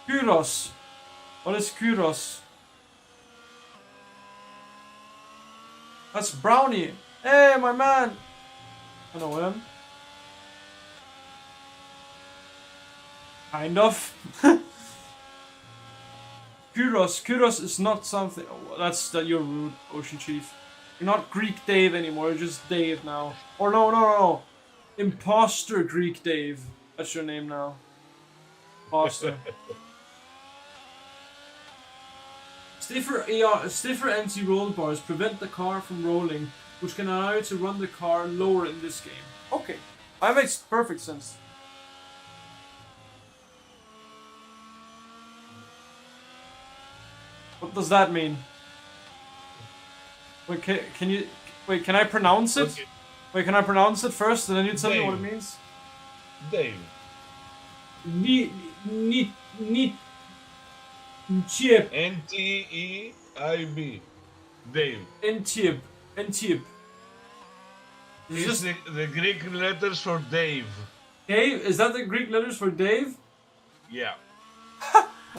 Speaker 1: Kuros. What is Kuros? That's Brownie. Hey, my man. I know him. Kind of. Kuros is not something. Oh, you're rude, Ocean Chief. You're not Greek Dave anymore. You're just Dave now. Or no. Imposter Greek Dave. That's your name now. Imposter. Stiffer anti-roll bars prevent the car from rolling, which can allow you to run the car lower in this game. Okay, that makes perfect sense. What does that mean? Wait, can I pronounce it? Okay. Wait, can I pronounce it first, and then you tell me what it means?
Speaker 2: Dave.
Speaker 1: Ntieb.
Speaker 2: N-T-E-I-B. Dave.
Speaker 1: Ntieb.
Speaker 2: It's the Greek letters for Dave.
Speaker 1: Dave? Is that the Greek letters for Dave?
Speaker 2: Yeah.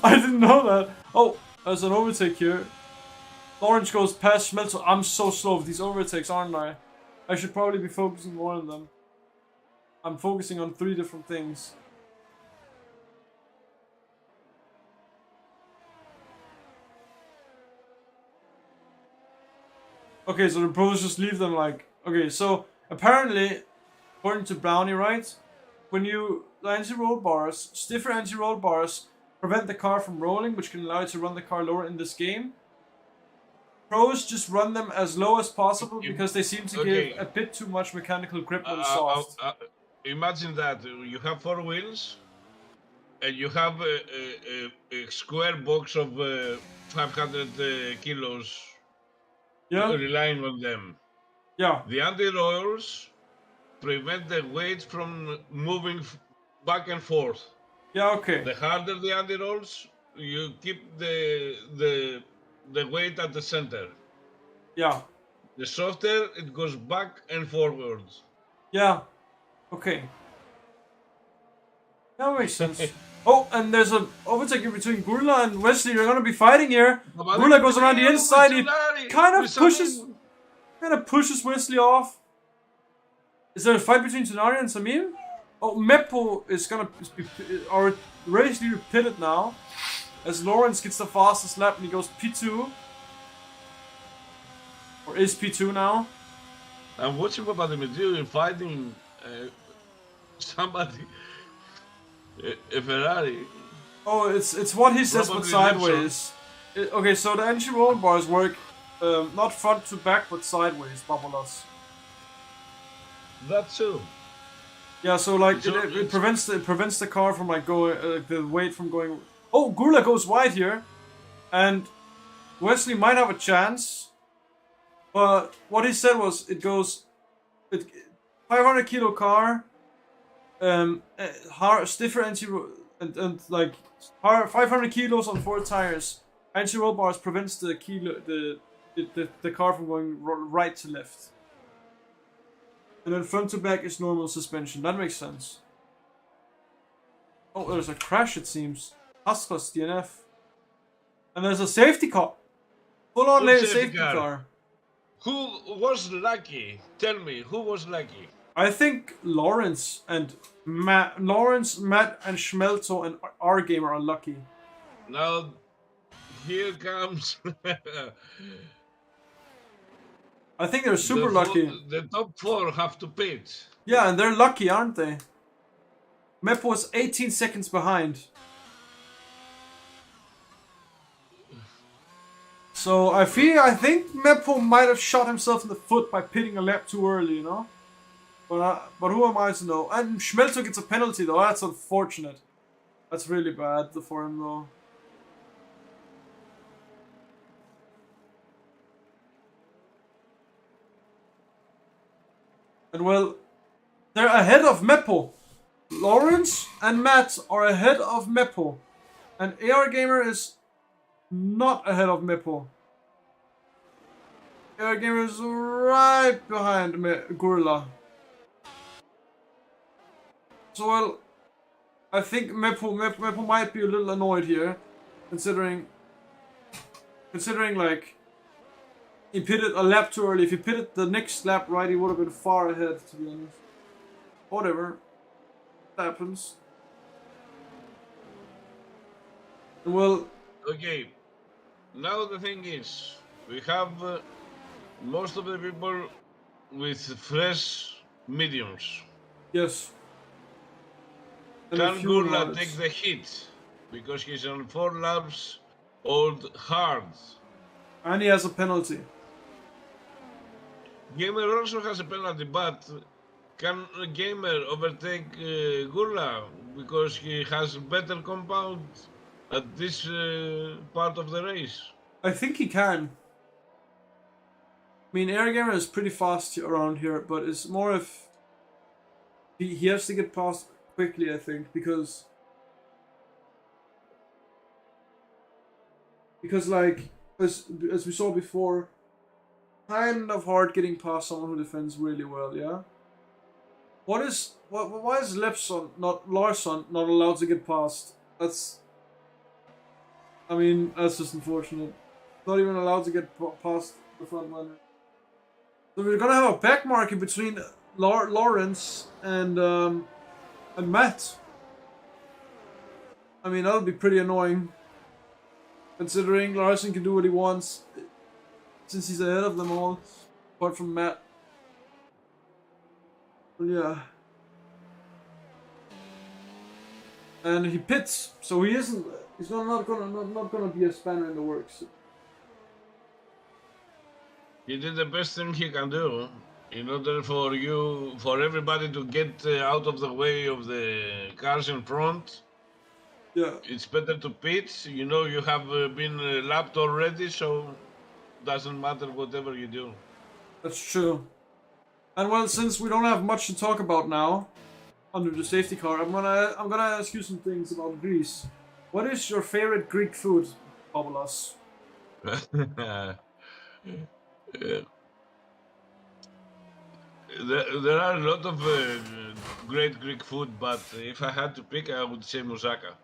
Speaker 1: I didn't know that. Oh, there's an overtake here. Lawrence goes past Schmelzer. I'm so slow with these overtakes, aren't I? I should probably be focusing more on them. I'm focusing on 3 different things. Okay, so the pros just leave them like... Okay, so apparently, according to Brownie, right? When the anti-roll bars, stiffer anti-roll bars prevent the car from rolling, which can allow you to run the car lower in this game. Pros just run them as low as possible because they seem to give a bit too much mechanical grip when soft.
Speaker 2: Imagine that you have 4 wheels and you have a square box of 500 kilos relying on them.
Speaker 1: Yeah.
Speaker 2: The anti-rolls prevent the weight from moving back and forth.
Speaker 1: Yeah, okay.
Speaker 2: The harder the anti-rolls, you keep the weight at the center.
Speaker 1: Yeah.
Speaker 2: The softer, it goes back and forward.
Speaker 1: Yeah. Okay. That makes sense. Oh, and there's an overtake between Gurla and Wesley. They're gonna be fighting here. Gurla goes around the inside. He kind of pushes Wesley off. Is there a fight between Tenari and Samir? Oh, Meppo is gonna our race leader pitted now, as Lawrence gets the fastest lap and he goes P2. Or is P2 now?
Speaker 2: I'm watching Papadimitriou fighting somebody, a Ferrari.
Speaker 1: Oh, it's what he says, but sideways. Okay, so the anti-roll bars work not front to back, but sideways, Babolas.
Speaker 2: That too.
Speaker 1: Yeah, so like it prevents the car from like going the weight from going. Oh, Gurla goes wide here, and Wesley might have a chance. But what he said was it 500 kilo car, stiffer and like 500 kilos on 4 tires. Anti-roll bars prevents the car from going right to left. And then front to back is normal suspension. That makes sense. Oh, there's a crash it seems. Ascos DNF. And there's a safety car. Full on lane safety car.
Speaker 2: Who was lucky? Tell me, who was lucky?
Speaker 1: I think Lawrence, Matt, and Schmelzo and our gamer are lucky.
Speaker 2: Now, here comes.
Speaker 1: I think they're super lucky.
Speaker 2: The top 4 have to pit.
Speaker 1: Yeah, and they're lucky, aren't they? Mep was 18 seconds behind. So I think Meppo might have shot himself in the foot by pitting a lap too early, you know? But who am I to know? And Schmelzo gets a penalty though, that's unfortunate. That's really bad for him though. And well, they're ahead of Meppo. Lawrence and Matt are ahead of Meppo. And AR Gamer is not ahead of Meppo. AR Gamer is right behind Gurla. So well, I think Meppo might be a little annoyed here, considering like he pitted a lap too early. If he pitted the next lap right, he would have been far ahead, to be honest. Whatever. It happens. Well...
Speaker 2: Okay. Now the thing is, we have most of the people with fresh mediums.
Speaker 1: Yes.
Speaker 2: And can Gurla take the hit? Because he's on 4 laps old hard.
Speaker 1: And he has a penalty.
Speaker 2: Gamer also has a penalty, but can Gamer overtake Gurla because he has better compound at this part of the race?
Speaker 1: I think he can. I mean, Air Gamer is pretty fast around here, but it's more if he has to get past quickly, I think, because like as we saw before, kind of hard getting past someone who defends really well, yeah? Why is Larsson not allowed to get past? That's just unfortunate. Not even allowed to get past the front runner. So we're gonna have a back market between Lawrence and Matt. I mean, that'll be pretty annoying. Considering Larson can do what he wants, since he's ahead of them all, apart from Matt. But yeah. And he pits, so he isn't. He's not gonna be a spanner in the works.
Speaker 2: He did the best thing he can do in order for everybody to get out of the way of the cars in front.
Speaker 1: Yeah.
Speaker 2: It's better to pit. You know, you have been lapped already, so doesn't matter whatever you do.
Speaker 1: That's true. And well, since we don't have much to talk about now, under the safety car, I'm gonna ask you some things about Greece. What is your favorite Greek food, Pavlos?
Speaker 2: There are a lot of great Greek food, but if I had to pick, I would say moussaka.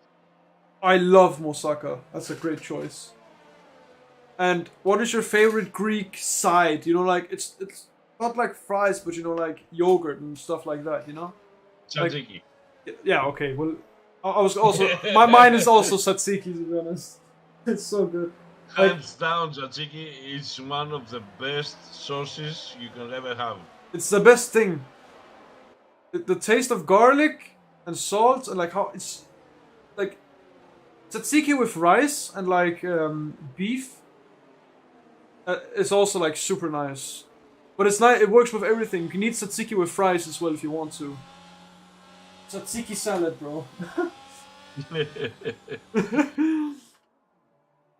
Speaker 1: I love moussaka. That's a great choice. And what is your favorite Greek side? You know, like it's not like fries, but you know, like yogurt and stuff like that. You know.
Speaker 2: Tzatziki.
Speaker 1: Like, yeah. Okay. Well, I was also my mind is also tzatziki, to be honest. It's so good.
Speaker 2: Hands down, tzatziki is one of the best sauces you can ever have.
Speaker 1: It's the best thing. The taste of garlic and salt and like how it's like tzatziki with rice and like beef. It's also like super nice, but it's not. It works with everything. You can eat tzatziki with fries as well if you want to. Tzatziki salad, bro.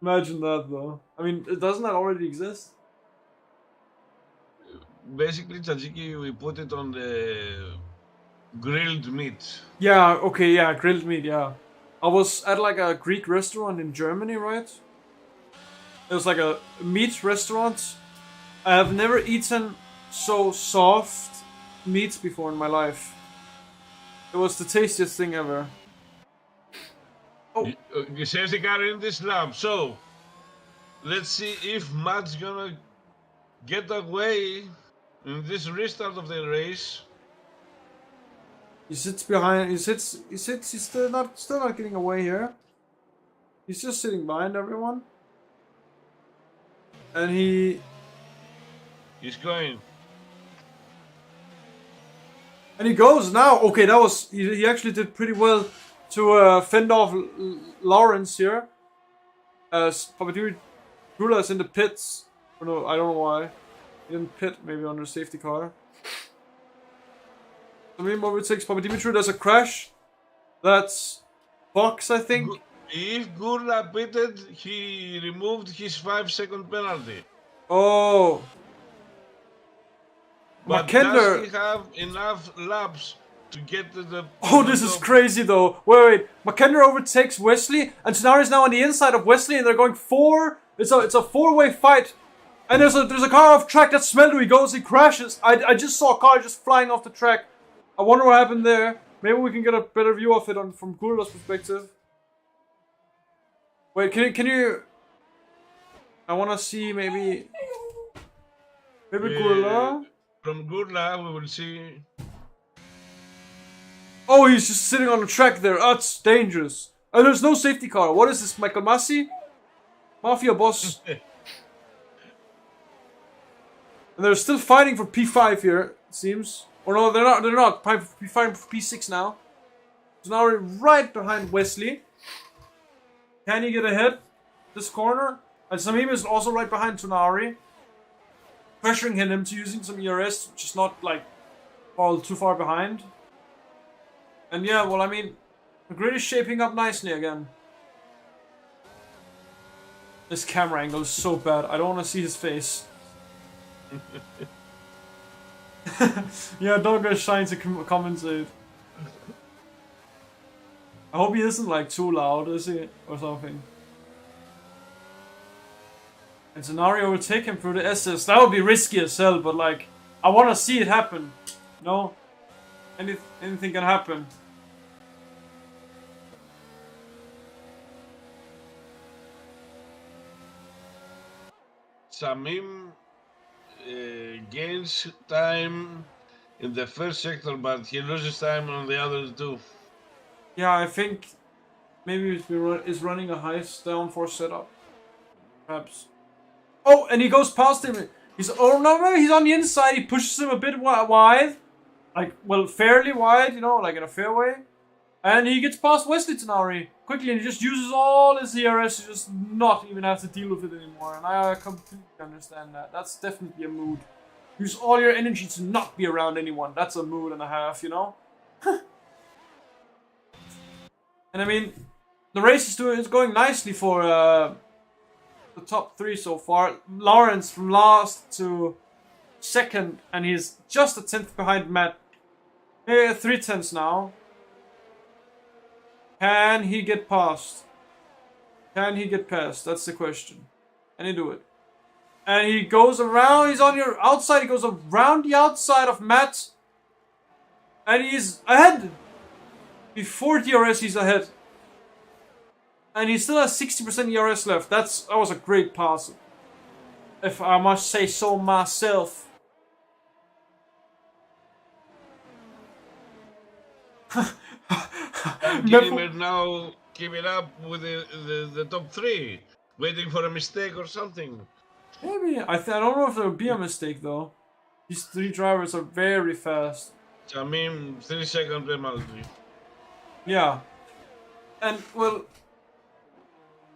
Speaker 1: Imagine that, though. I mean, doesn't that already exist?
Speaker 2: Basically, tzatziki, we put it on the grilled meat.
Speaker 1: Yeah, okay, yeah, grilled meat, yeah. I was at like a Greek restaurant in Germany, right? It was like a meat restaurant. I have never eaten so soft meat before in my life. It was the tastiest thing ever.
Speaker 2: Oh. You safety car in this lap, so let's see if Matt's gonna get away in this restart of the race.
Speaker 1: He sits behind. He sits. He's still not getting away here. He's just sitting behind everyone, and he's
Speaker 2: going.
Speaker 1: And he goes now. Okay, that was he actually did pretty well to fend off Lawrence here. Papadimitra is in the pits. Or no, I don't know why. He didn't pit, maybe under safety car. I mean, overtakes Papadimitra. There's a crash. That's Fox, I think.
Speaker 2: If Gurla pitted, he removed his 5-second penalty.
Speaker 1: Oh.
Speaker 2: But
Speaker 1: McKenna...
Speaker 2: does he have enough laps to get to the...
Speaker 1: Oh, this is crazy, though. Wait. McKenna overtakes Wesley, and Sonari is now on the inside of Wesley, and they're going four. It's a four-way fight. And there's a car off track. That's Smelter. He goes, he crashes. I just saw a car just flying off the track. I wonder what happened there. Maybe we can get a better view of it from Gurla's perspective. Wait, can you... I want to see maybe Gurla.
Speaker 2: From Gurla, we will see...
Speaker 1: Oh, he's just sitting on the track there. That's dangerous. And there's no safety car. What is this, Michael Massey? Mafia boss. And they're still fighting for P5 here, it seems. Or no, they're not. They're not. Fighting for P6 now. So now we're right behind Wesley. Can he get ahead? This corner. And Samim is also right behind Tonari. Pressuring him to using some ERS, just not like fall too far behind. And yeah, well, I mean, the grid is shaping up nicely again. This camera angle is so bad. I don't want to see his face. Yeah, don't go shine to compensate. I hope he isn't like too loud, is he? Or something. And Tonari will take him through the SS. That would be risky as hell, but like, I want to see it happen. No? Anything can happen.
Speaker 2: Samim gains time in the first sector, but he loses time on the other two.
Speaker 1: Yeah, I think maybe is running a high downforce setup. Perhaps. Oh, and he goes past him. Maybe he's on the inside. He pushes him a bit wide. Like, well, fairly wide, you know, like in a fairway. And he gets past Wesley Tonari quickly, and he just uses all his ERS to just not even have to deal with it anymore. And I completely understand that. That's definitely a mood. Use all your energy to not be around anyone. That's a mood and a half, you know? And I mean, the race is going nicely for the top 3 so far. Lawrence from last to second, and he's just a 10th behind Matt. 3 tenths now. Can he get past? Can he get past? That's the question. Can he do it? And he goes around, he's on your outside, he goes around the outside of Matt. And he's ahead. Before DRS, he's ahead. And he still has 60% ERS left. That was a great pass. If I must say so myself.
Speaker 2: And Gamer now keeping up with the top 3. Waiting for a mistake or something.
Speaker 1: Maybe. I don't know if there will be a mistake though. These 3 drivers are very fast.
Speaker 2: I mean, 3-second penalty.
Speaker 1: Yeah. And, well...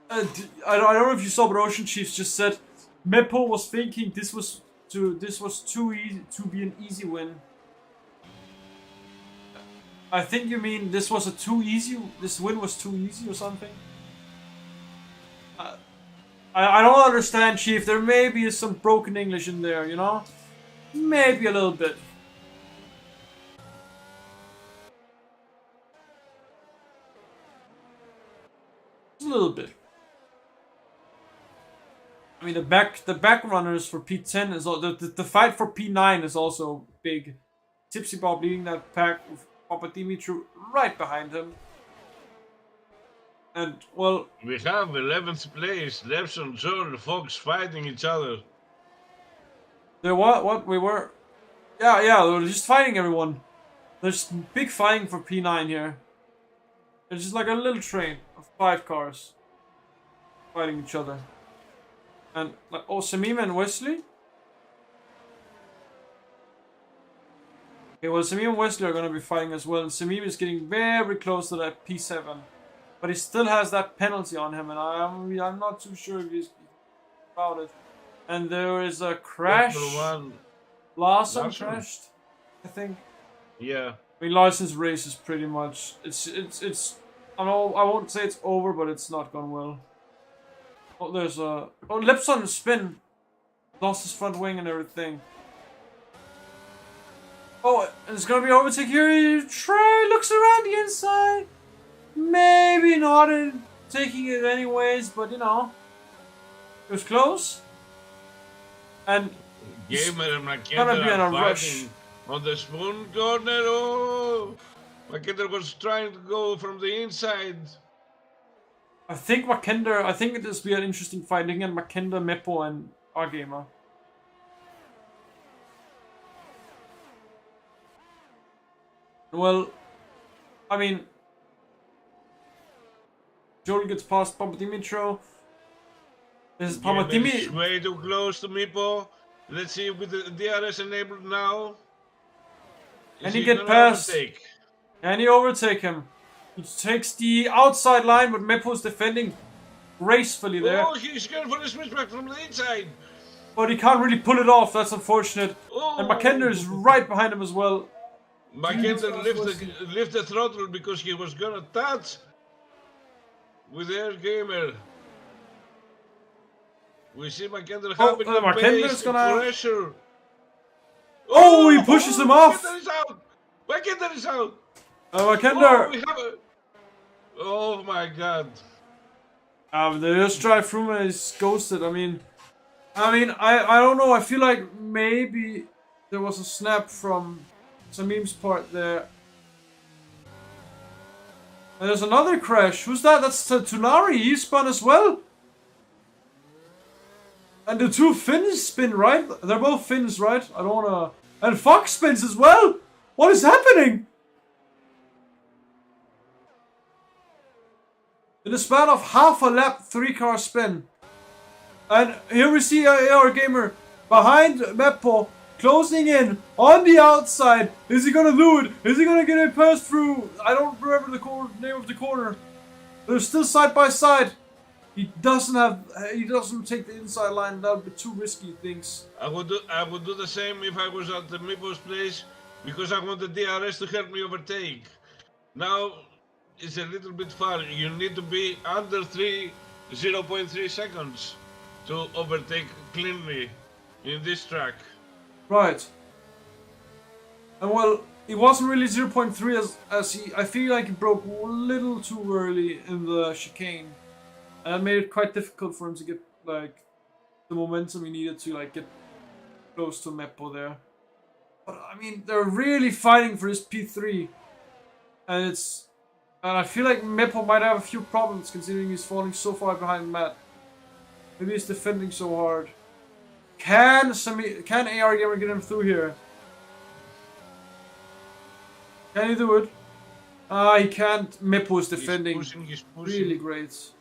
Speaker 1: I don't know if you saw, but Ocean Chiefs just said Mepo was thinking this was too easy to be an easy win. I think you mean this was this win was too easy or something? I don't understand, Chief. There may be some broken English in there, you know? Maybe a little bit. Just a little bit. I mean, the back runners for P10 is the fight for P9 is also big. Tipsy Bob leading that pack with Papa Dimitru right behind him. And, well...
Speaker 2: We have 11th place, Lepson, Joel, Fox fighting each other.
Speaker 1: They're what? We were... Yeah, they were just fighting everyone. There's big fighting for P9 here. It's just like a little train of 5 cars fighting each other. And, like, oh, Samim and Wesley? Okay, well, Samim and Wesley are going to be fighting as well. And Samim is getting very close to that P7. But he still has that penalty on him. And I'm not too sure if he's about it. And there is a crash. Larson crashed, I think.
Speaker 2: Yeah.
Speaker 1: I mean, Larson's race is pretty much... It's I won't say it's over, but it's not gone well. Oh, there's a... Oh, Lipson spin. Lost his front wing and everything. Oh, it's gonna be overtake here. He looks around the inside. Maybe not taking it anyways, but you know. It was close. And...
Speaker 2: Gamer and
Speaker 1: gonna be in a rush.
Speaker 2: On the spoon corner. Oh! McKenna was trying to go from the inside.
Speaker 1: I think it will be an interesting fight again. McKenna, Mepo, and Argamer. Well, I mean, Joel gets past Papadimitriou. This is Papadimitriou.
Speaker 2: Way too close to Mepo. Let's see with the DRS enabled now.
Speaker 1: Can he get past? Can he overtake him? He takes the outside line, but Mepo's defending gracefully there.
Speaker 2: Oh, he's going for the switchback from the inside.
Speaker 1: But he can't really pull it off. That's unfortunate.
Speaker 2: Oh.
Speaker 1: And McKenna is right behind him as well.
Speaker 2: McKenna lift the throttle because he was gonna touch with Air Gamer. We see McKenna having the pace, pressure.
Speaker 1: Oh, he pushes him off.
Speaker 2: McKenna is out. McKenna is out.
Speaker 1: McKenna.
Speaker 2: Oh my God.
Speaker 1: They just drive through and he's ghosted. I mean, I don't know. I feel like maybe there was a snap from Samim's part there. And there's another crash. Who's that? That's Tunari. He spun as well. And the two Finns spin, right? They're both Finns, right? I don't wanna... And Fox spins as well! What is happening? In the span of half a lap, 3-car spin. And here we see AR Gamer behind Meppo, closing in on the outside. Is he gonna do it? Is he gonna get it passed through? I don't remember the name of the corner. They're still side by side. He doesn't take the inside line. That would be too risky, he thinks.
Speaker 2: I would do the same if I was at the Meppo's place, because I want the DRS to help me overtake. Now it's a little bit far. You need to be under 0.3 seconds to overtake cleanly in this track.
Speaker 1: Right. And well, it wasn't really 0.3 as I feel like he broke a little too early in the chicane. And that made it quite difficult for him to get like the momentum he needed to like get close to Meppo there. But I mean, they're really fighting for his P3. And I feel like Meppo might have a few problems considering he's falling so far behind Matt. Maybe he's defending so hard. Can AR Gamer get him through here? Can he do it? He can't. Meppo is defending.
Speaker 2: He's pushing.
Speaker 1: Really great.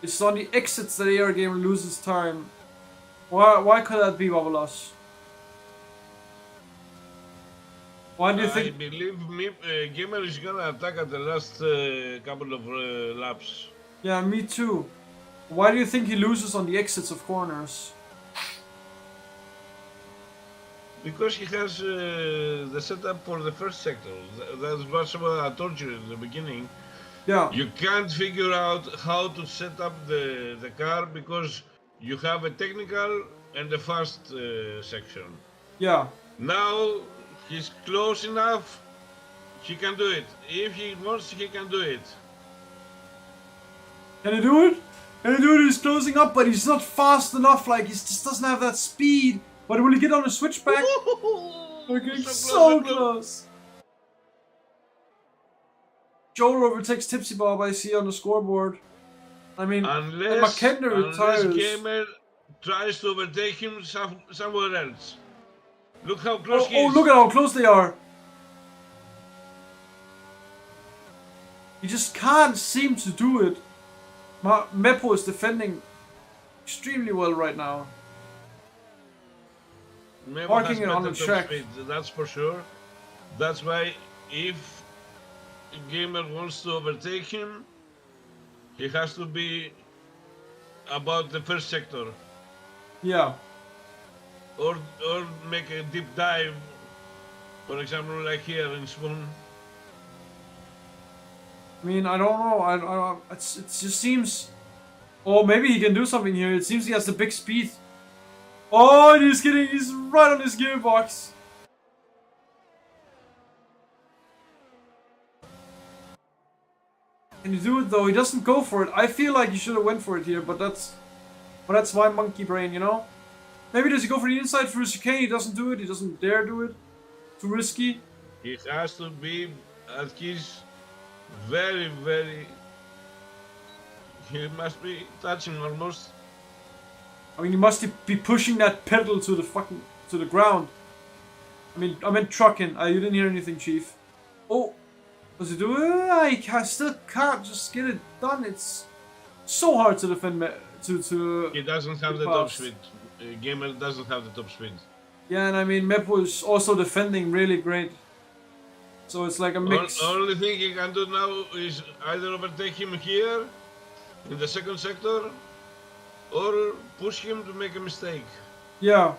Speaker 1: It's on the exits that AR Gamer loses time. Why could that be, Babalas? Why do you think?
Speaker 2: I believe Gamer is gonna attack at the last couple of laps.
Speaker 1: Yeah, me too. Why do you think he loses on the exits of corners?
Speaker 2: Because he has the setup for the first sector. That's what I told you in the beginning.
Speaker 1: Yeah.
Speaker 2: You can't figure out how to set up the car because you have a technical and a fast section.
Speaker 1: Yeah.
Speaker 2: Now he's close enough, he can do it. If he wants, he can do it.
Speaker 1: Can he do it? Can he do it? He's closing up, but he's not fast enough. Like, he just doesn't have that speed. But will he get on a switchback? We're getting so close. Joel overtakes Tipsy Bob, I see on the scoreboard. I mean,
Speaker 2: unless
Speaker 1: retires.
Speaker 2: Gamer tries to overtake him somewhere else. Look how close he is.
Speaker 1: Oh, look at how close they are. He just can't seem to do it. Meppo is defending extremely well right now.
Speaker 2: Meppo
Speaker 1: Parking it on the track.
Speaker 2: Speed, that's for sure. That's why if Gamer wants to overtake him, he has to be about the first sector.
Speaker 1: Yeah.
Speaker 2: Or make a deep dive, for example, like here in Spoon.
Speaker 1: I mean, I don't know. It just seems. Oh, maybe he can do something here. It seems he has the big speed. Oh, and he's right on his gearbox. Can you do it though? He doesn't go for it. I feel like he should have went for it here, but that's my monkey brain, you know? Maybe does he go for the inside through chicane? He doesn't do it. He doesn't dare do it. Too risky.
Speaker 2: He has to be at his very, very. He must be touching almost.
Speaker 1: I mean, he must be pushing that pedal to the ground. I meant trucking. You didn't hear anything, Chief. Oh, does he do it? I still can't just get it done. It's so hard to defend.
Speaker 2: He doesn't have the top speed. Gamer doesn't have the top speed.
Speaker 1: Yeah, and I mean, Meppo is also defending really great. So it's like a mix.
Speaker 2: Only thing he can do now is either overtake him here in the second sector, or push him to make a mistake.
Speaker 1: Yeah.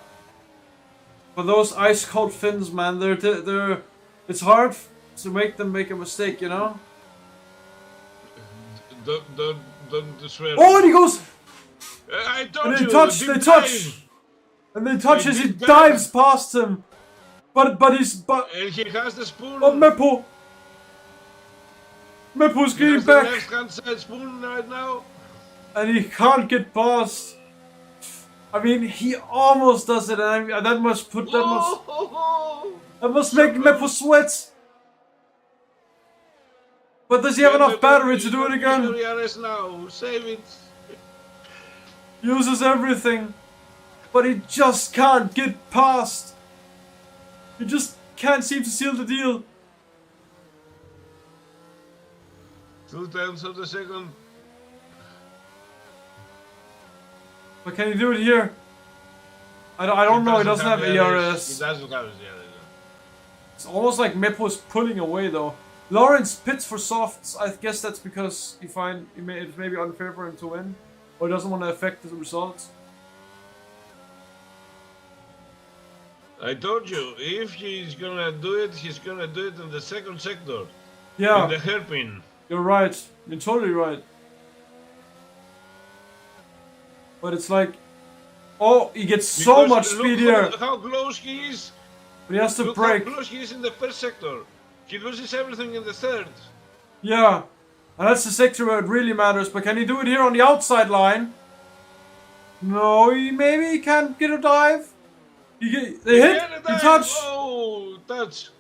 Speaker 1: But those ice cold Finns, man, they're it's hard to make them make a mistake, you know.
Speaker 2: Don't swear.
Speaker 1: Oh, and he goes.
Speaker 2: I told
Speaker 1: and
Speaker 2: you.
Speaker 1: They touch, and they touch as he dives past him. But
Speaker 2: and he has the spoon.
Speaker 1: Oh, Meppo's getting back.
Speaker 2: The left-hand side spoon right now.
Speaker 1: And he can't get past. I mean, he almost does it, and that must make Meppo sweat. But does he have enough battery to do it again?
Speaker 2: Now. Save it.
Speaker 1: Uses everything. But he just can't get past. He just can't seem to seal the deal.
Speaker 2: 0.2 of a second.
Speaker 1: But can he do it here? I don't know. He doesn't have ARS.
Speaker 2: He doesn't have it.
Speaker 1: It's almost like Meppo's pulling away though. Lawrence pits for softs. I guess that's because it's maybe unfair for him to win, or he doesn't want to affect the results.
Speaker 2: I told you, if he's gonna do it, he's gonna do it in the second sector.
Speaker 1: Yeah.
Speaker 2: In the hairpin.
Speaker 1: You're right. You're totally right. But it's like, oh, he gets so much speed here.
Speaker 2: How close he is.
Speaker 1: But he has to
Speaker 2: Look
Speaker 1: break.
Speaker 2: how close he is in the first sector. He loses everything in the third.
Speaker 1: Yeah. And that's the sector where it really matters. But can he do it here on the outside line? No, maybe he can't get a dive. They hit, he touch.
Speaker 2: Oh, touch.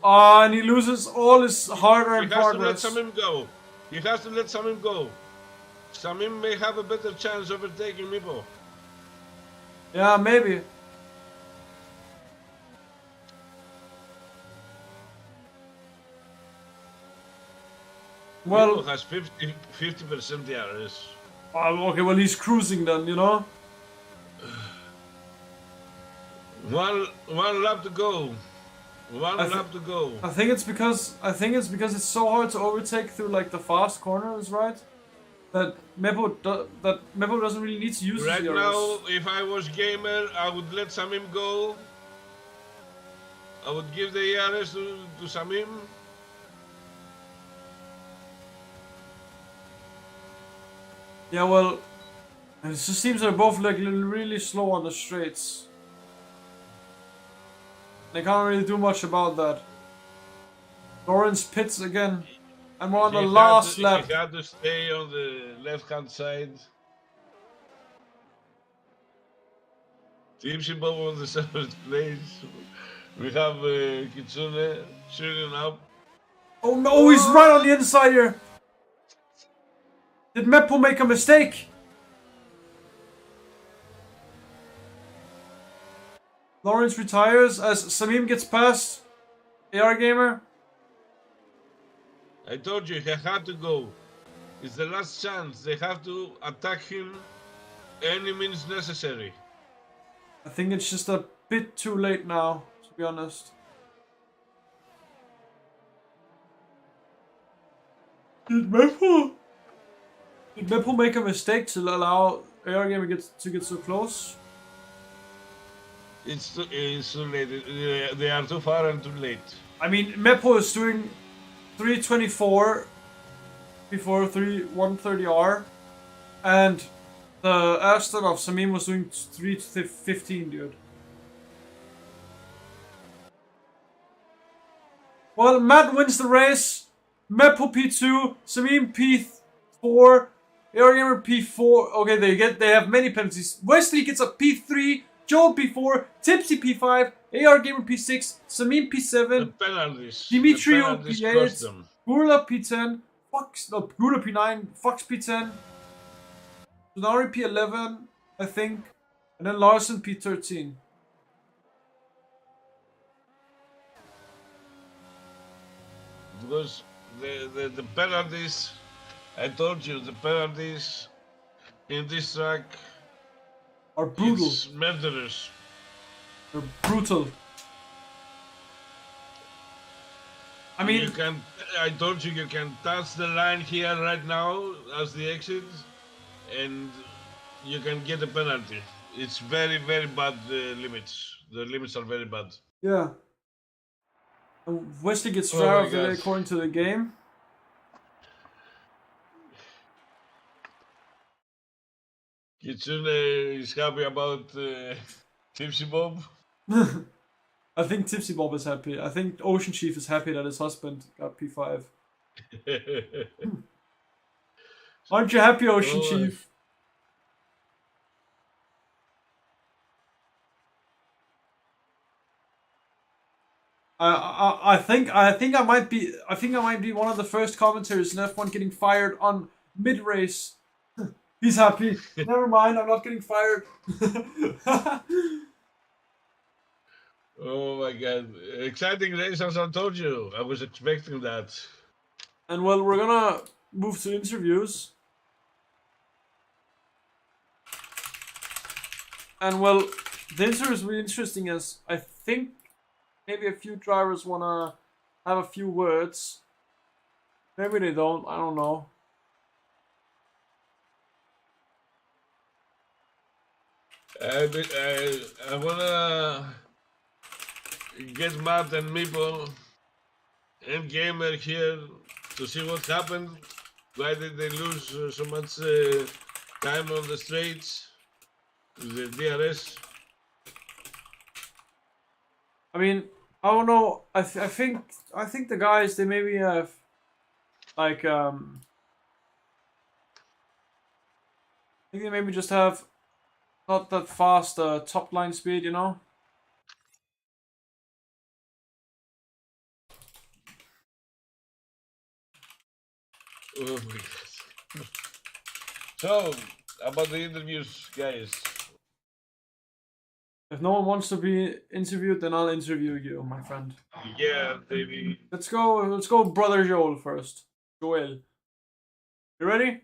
Speaker 1: And he loses all his hard-earned progress.
Speaker 2: He has to let Samim go. He has to let Samim go. Samim may have a better chance of overtaking Mippo.
Speaker 1: Yeah, maybe. Well,
Speaker 2: Mippo has 50% DRS.
Speaker 1: Okay, well he's cruising then, you know.
Speaker 2: One lap to go. One lap to go.
Speaker 1: I think it's because it's so hard to overtake through like the fast corners, right? That Meppo doesn't really need to use
Speaker 2: right
Speaker 1: his
Speaker 2: now. If I was gamer, I would let Samim go. I would give the ERS to Samim.
Speaker 1: Yeah, well, it just seems they're both like really slow on the straights. They can't really do much about that. Lawrence pits again. And we're on the last lap.
Speaker 2: He had to stay on the left-hand side. Tipsy Bob on the seventh place. We have Kitsune shooting up.
Speaker 1: Oh no, he's right on the inside here. Did Meppo make a mistake? Lawrence retires as Samim gets past AR Gamer.
Speaker 2: I told you, he had to go. It's the last chance. They have to attack him any means necessary.
Speaker 1: I think it's just a bit too late now, to be honest. Did Meppo make a mistake to allow AR Gamer to get so close?
Speaker 2: It's too late. They are too far and too late.
Speaker 1: I mean, Meppo is doing 324 before 130R, and the Aston of Samim was doing 315, dude. Well, Matt wins the race. Meppo P2, Samim P4, AirGamer P4. Okay, they have many penalties. Wesley gets a P3, Joel P4, Tipsy P5, ARGamer P6, Samim P7, Dimitriou P8, Gurla P10, Gurla P9, Fox P10, Sunari P11, I think, and then Larson P13.
Speaker 2: Because the penalties, I told you, the penalties in this track
Speaker 1: are brutal.
Speaker 2: It's murderous.
Speaker 1: They're brutal. I mean,
Speaker 2: I told you, you can touch the line here right now as the exit, and you can get a penalty. It's very, very bad limits. The limits are very bad.
Speaker 1: Yeah. And Wesley gets driver of the day according to the game.
Speaker 2: Kitsune is happy about Tipsy Bob.
Speaker 1: I think Tipsy Bob is happy. I think Ocean Chief is happy that his husband got P5. Aren't you happy, Ocean Chief? I think I might be one of the first commentators in F1 getting fired on mid race. He's happy. Never mind, I'm not getting fired.
Speaker 2: Oh my god. Exciting race, as I told you. I was expecting that.
Speaker 1: And well, we're gonna move to interviews. And well, the interviews will be interesting as I think maybe a few drivers wanna have a few words. Maybe they don't, I don't know.
Speaker 2: I wanna get Matt and Meeple and Gamer here to see what happened. Why did they lose so much time on the straights? The DRS.
Speaker 1: I mean, I don't know. I think the guys they maybe have like I think they maybe just have not that fast top line speed, you know.
Speaker 2: Oh my god. So, about the interviews, guys.
Speaker 1: If no one wants to be interviewed, then I'll interview you, my friend.
Speaker 2: Yeah, baby.
Speaker 1: Let's go, brother Joel first. Joel, you ready?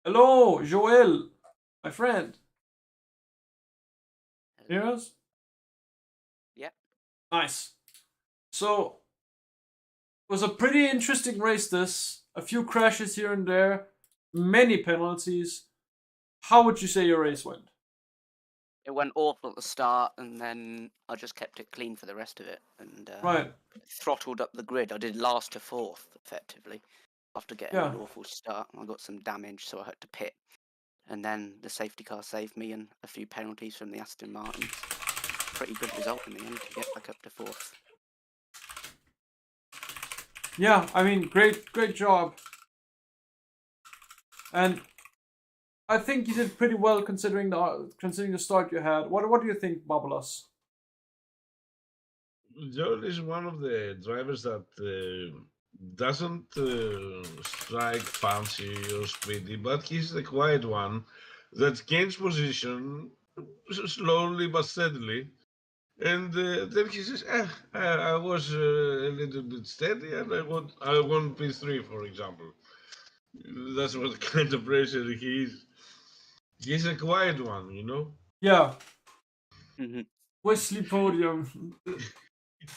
Speaker 1: Hello, Joel, my friend. Hear us?
Speaker 3: Yeah.
Speaker 1: Nice. So, it was a pretty interesting race. This a few crashes here and there, many penalties. How would you say your race went?
Speaker 3: It went awful at the start, and then I just kept it clean for the rest of it, and
Speaker 1: Right.
Speaker 3: throttled up the grid. I did last to fourth, effectively, after getting
Speaker 1: Yeah.
Speaker 3: an awful start. I got some damage, so I had to pit. And then the safety car saved me, and a few penalties from the Aston Martins. Pretty good result in the end to get back up to fourth.
Speaker 1: Yeah, I mean, great job. And I think you did pretty well considering the start you had. What do you think, Babalas?
Speaker 2: Joel is one of the drivers that doesn't strike fancy or speedy, but he's the quiet one that gains position slowly but steadily. And then he says, I was a little bit steady and I won P3, for example. That's what kind of racer he is. He's a quiet one, you know?
Speaker 1: Yeah, Wesley podium.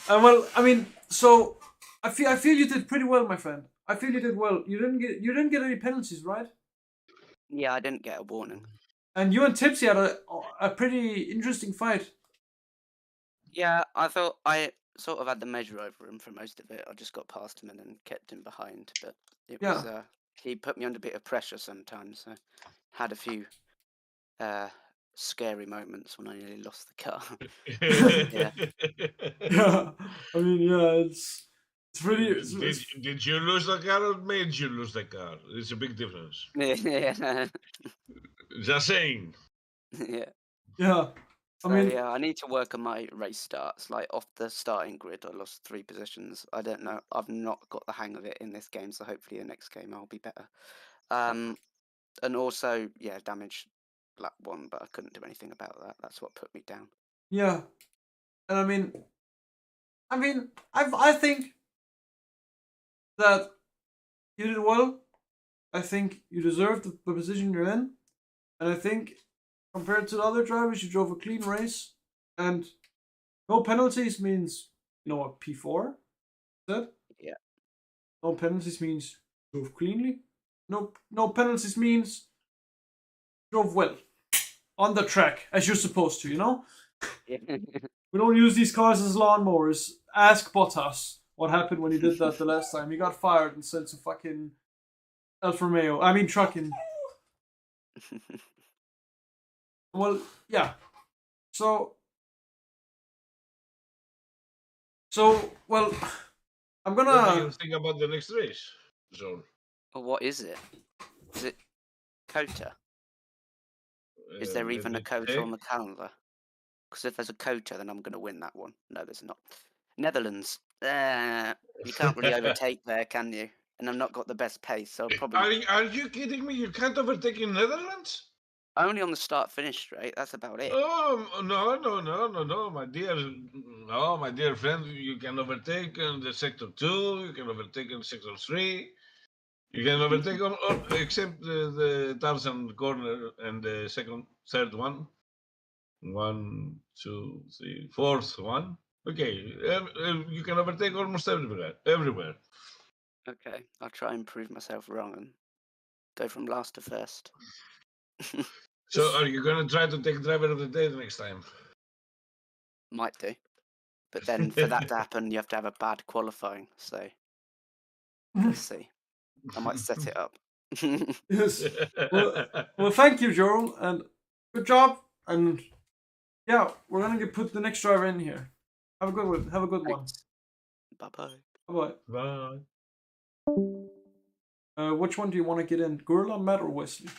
Speaker 1: Well, I mean, so I feel you did pretty well, my friend. I feel you did well. You didn't get any penalties, right?
Speaker 3: Yeah, I didn't get a warning.
Speaker 1: And you and Tipsy had a pretty interesting fight.
Speaker 3: Yeah, I thought I sort of had the measure over him for most of it. I just got past him and then kept him behind. But it was he put me under a bit of pressure sometimes. So had a few scary moments when I nearly lost the car. Yeah.
Speaker 1: Yeah, I mean, yeah, it's pretty.
Speaker 2: Did you lose the car or made you lose the car? It's a big difference.
Speaker 3: Yeah.
Speaker 2: Just saying.
Speaker 3: Yeah.
Speaker 1: Yeah.
Speaker 3: So,
Speaker 1: I mean,
Speaker 3: yeah, I need to work on my race starts. Like off the starting grid, I lost 3 positions. I don't know. I've not got the hang of it in this game, so hopefully the next game I'll be better. And also, yeah, damaged lap 1, but I couldn't do anything about that. That's what put me down.
Speaker 1: yeah, and I think that you did well. I think you deserve the position you're in, and I think compared to the other drivers, you drove a clean race, and no penalties means a P4. That
Speaker 3: Yeah.
Speaker 1: no penalties means drove cleanly. No penalties means drove well on the track as you're supposed to.
Speaker 3: Yeah.
Speaker 1: We don't use these cars as lawnmowers. Ask Bottas what happened when he did that the last time. He got fired and sent to fucking Alfa Romeo. I mean, trucking. Well, yeah. So, well, I'm
Speaker 2: What do
Speaker 1: gonna.
Speaker 2: you think about the next race, Zone?
Speaker 3: Well, what is it? Is it Kota? Is there even a Kota on the calendar? Because if there's a Kota, then I'm going to win that one. No, there's not. Netherlands. You can't really overtake there, can you? And I've not got the best pace, so probably
Speaker 2: Are you kidding me? You can't overtake in Netherlands?
Speaker 3: only on the start-finish straight. That's about it.
Speaker 2: Oh no, my dear friend. You can overtake in the sector 2. You can overtake in sector 3. You can overtake except the Tarzan corner and the third one. 1, 2, 3, fourth one. Okay, you can overtake almost everywhere. Everywhere.
Speaker 3: Okay, I'll try and prove myself wrong and go from last to first.
Speaker 2: So, are you gonna try to take driver of the day the next time?
Speaker 3: Might do. But then for that to happen, you have to have a bad qualifying. So we'll see. I might set it up.
Speaker 1: Yes. Well, thank you, Joel, and good job. And yeah, we're gonna put the next driver in here. Have a good one. Have a good one.
Speaker 3: Bye bye.
Speaker 1: Bye
Speaker 2: Bye.
Speaker 1: bye. Which one do you want to get in, Gurla, Matt, or Wesley?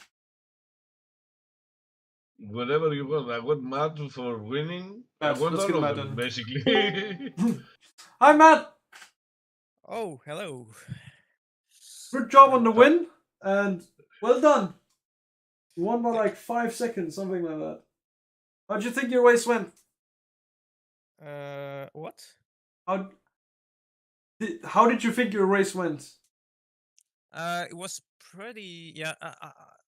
Speaker 2: Whatever you want. I want Matt for winning. I
Speaker 1: Matt,
Speaker 2: want
Speaker 1: let's get
Speaker 2: all
Speaker 1: Matt
Speaker 2: of them,
Speaker 1: in.
Speaker 2: basically.
Speaker 1: Hi, Matt.
Speaker 4: Oh, hello.
Speaker 1: Good job on the win, and well done. You won by like 5 seconds, something like that. How'd you think your race went?
Speaker 4: What?
Speaker 1: How did you think your race went?
Speaker 4: It was pretty. Yeah,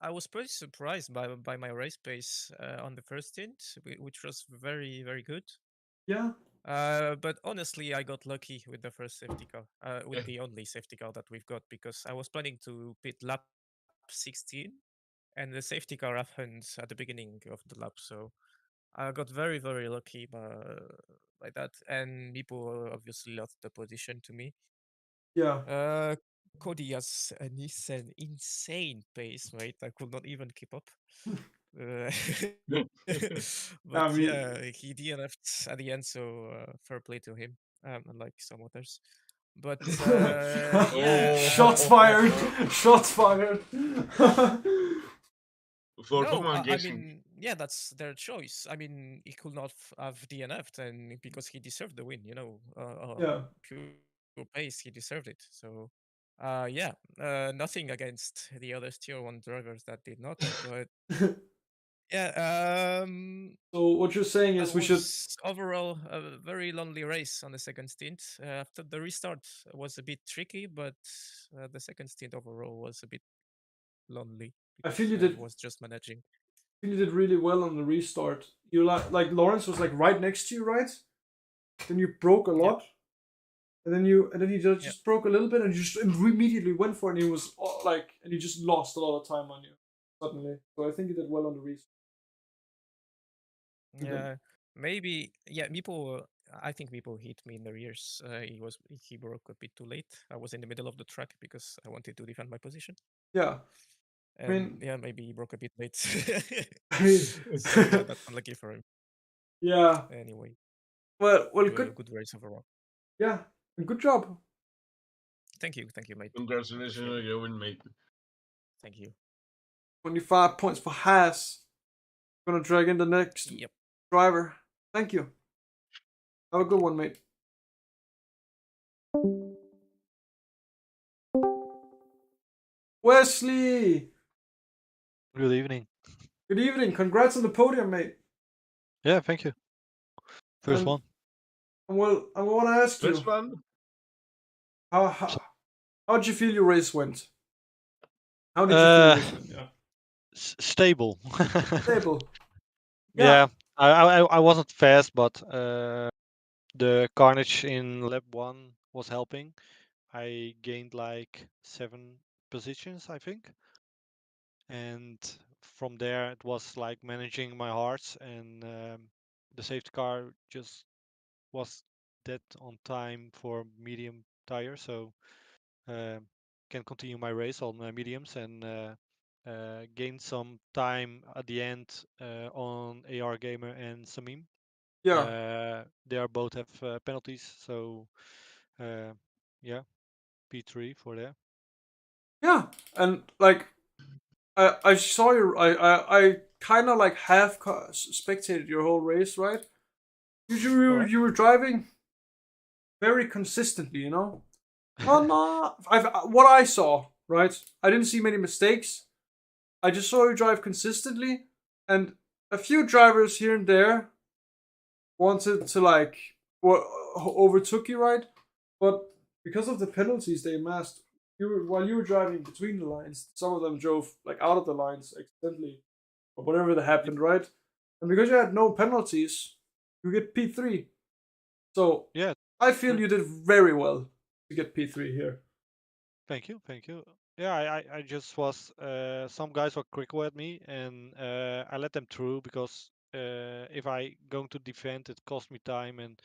Speaker 4: I was pretty surprised by my race pace on the first stint, which was very very good.
Speaker 1: Yeah.
Speaker 4: But honestly, I got lucky with the first safety car, with the only safety car that we've got, because I was planning to pit lap 16, and the safety car happened at the beginning of the lap, so I got very very lucky by that, and people obviously lost the position to me.
Speaker 1: Yeah.
Speaker 4: Cody has an insane pace, mate. I could not even keep up. Uh, but
Speaker 1: I mean-
Speaker 4: yeah, he DNF'd at the end, so fair play to him, unlike some others. But yeah,
Speaker 1: Shots fired. Shots fired.
Speaker 2: For
Speaker 4: no,
Speaker 2: whom I'm
Speaker 4: I
Speaker 2: guessing.
Speaker 4: mean, yeah, that's their choice. I mean, he could not have DNF'd, and because he deserved the win, you know,
Speaker 1: Yeah.
Speaker 4: pure pace, he deserved it. So, yeah, nothing against the other tier 1 drivers that did not, but yeah,
Speaker 1: So what you're saying is
Speaker 4: it
Speaker 1: we should.
Speaker 4: was overall a very lonely race on the second stint. After the restart was a bit tricky, but the second stint overall was a bit lonely.
Speaker 1: I feel you
Speaker 4: because
Speaker 1: did.
Speaker 4: was just managing.
Speaker 1: You did really well on the restart. You like Lawrence was like right next to you, right? Then you broke a lot, and then you just broke a little bit, and you just immediately went for it. And he was and he just lost a lot of time on you suddenly. So I think you did well on the restart.
Speaker 4: Yeah, maybe. Yeah, people. I think people hit me in the rears. He broke a bit too late. I was in the middle of the track because I wanted to defend my position.
Speaker 1: Yeah.
Speaker 4: And
Speaker 1: I mean,
Speaker 4: yeah, maybe he broke a bit late.
Speaker 1: I mean,
Speaker 4: So yeah, that's unlucky for him.
Speaker 1: Yeah.
Speaker 4: Anyway,
Speaker 1: Well, good.
Speaker 4: Good race overall.
Speaker 1: Yeah, good job.
Speaker 4: Thank you, mate.
Speaker 2: Congratulations on your win, mate.
Speaker 4: Thank you.
Speaker 1: 25 points for Haas. Gonna drag in the next driver. Thank you. Have a good one, mate. Wesley!
Speaker 5: Good evening.
Speaker 1: Good evening. Congrats on the podium, mate.
Speaker 5: Yeah, thank you. First one.
Speaker 1: Well, I want to ask you.
Speaker 2: First one?
Speaker 1: How'd you feel your race went? How did you feel your race went? Yeah.
Speaker 5: Stable.
Speaker 1: Stable.
Speaker 5: Yeah, I wasn't fast, but the carnage in lap 1 was helping. I gained like 7 positions, I think. And from there, it was like managing my hearts, and the safety car just was dead on time for medium tire, so can continue my race on mediums and gain some time at the end on AR Gamer and Samim.
Speaker 1: Yeah.
Speaker 5: They are both have penalties, so yeah, P3 for there.
Speaker 1: Yeah, and like I saw you. I kind of like half spectated your whole race, right?
Speaker 5: Alright.
Speaker 1: You were driving very consistently, you know. Oh no! What I saw, right? I didn't see many mistakes. I just saw you drive consistently, and a few drivers here and there wanted to like overtook you, right? But because of the penalties they amassed, while you were driving between the lines, some of them drove like out of the lines accidentally or whatever that happened, right? And because you had no penalties, you get P3. So
Speaker 5: Yeah.
Speaker 1: I feel
Speaker 5: True.
Speaker 1: you did very well to get P3 here.
Speaker 5: Thank you. Yeah, I just was. Some guys were quicker at me, and I let them through because if I going to defend, it cost me time, and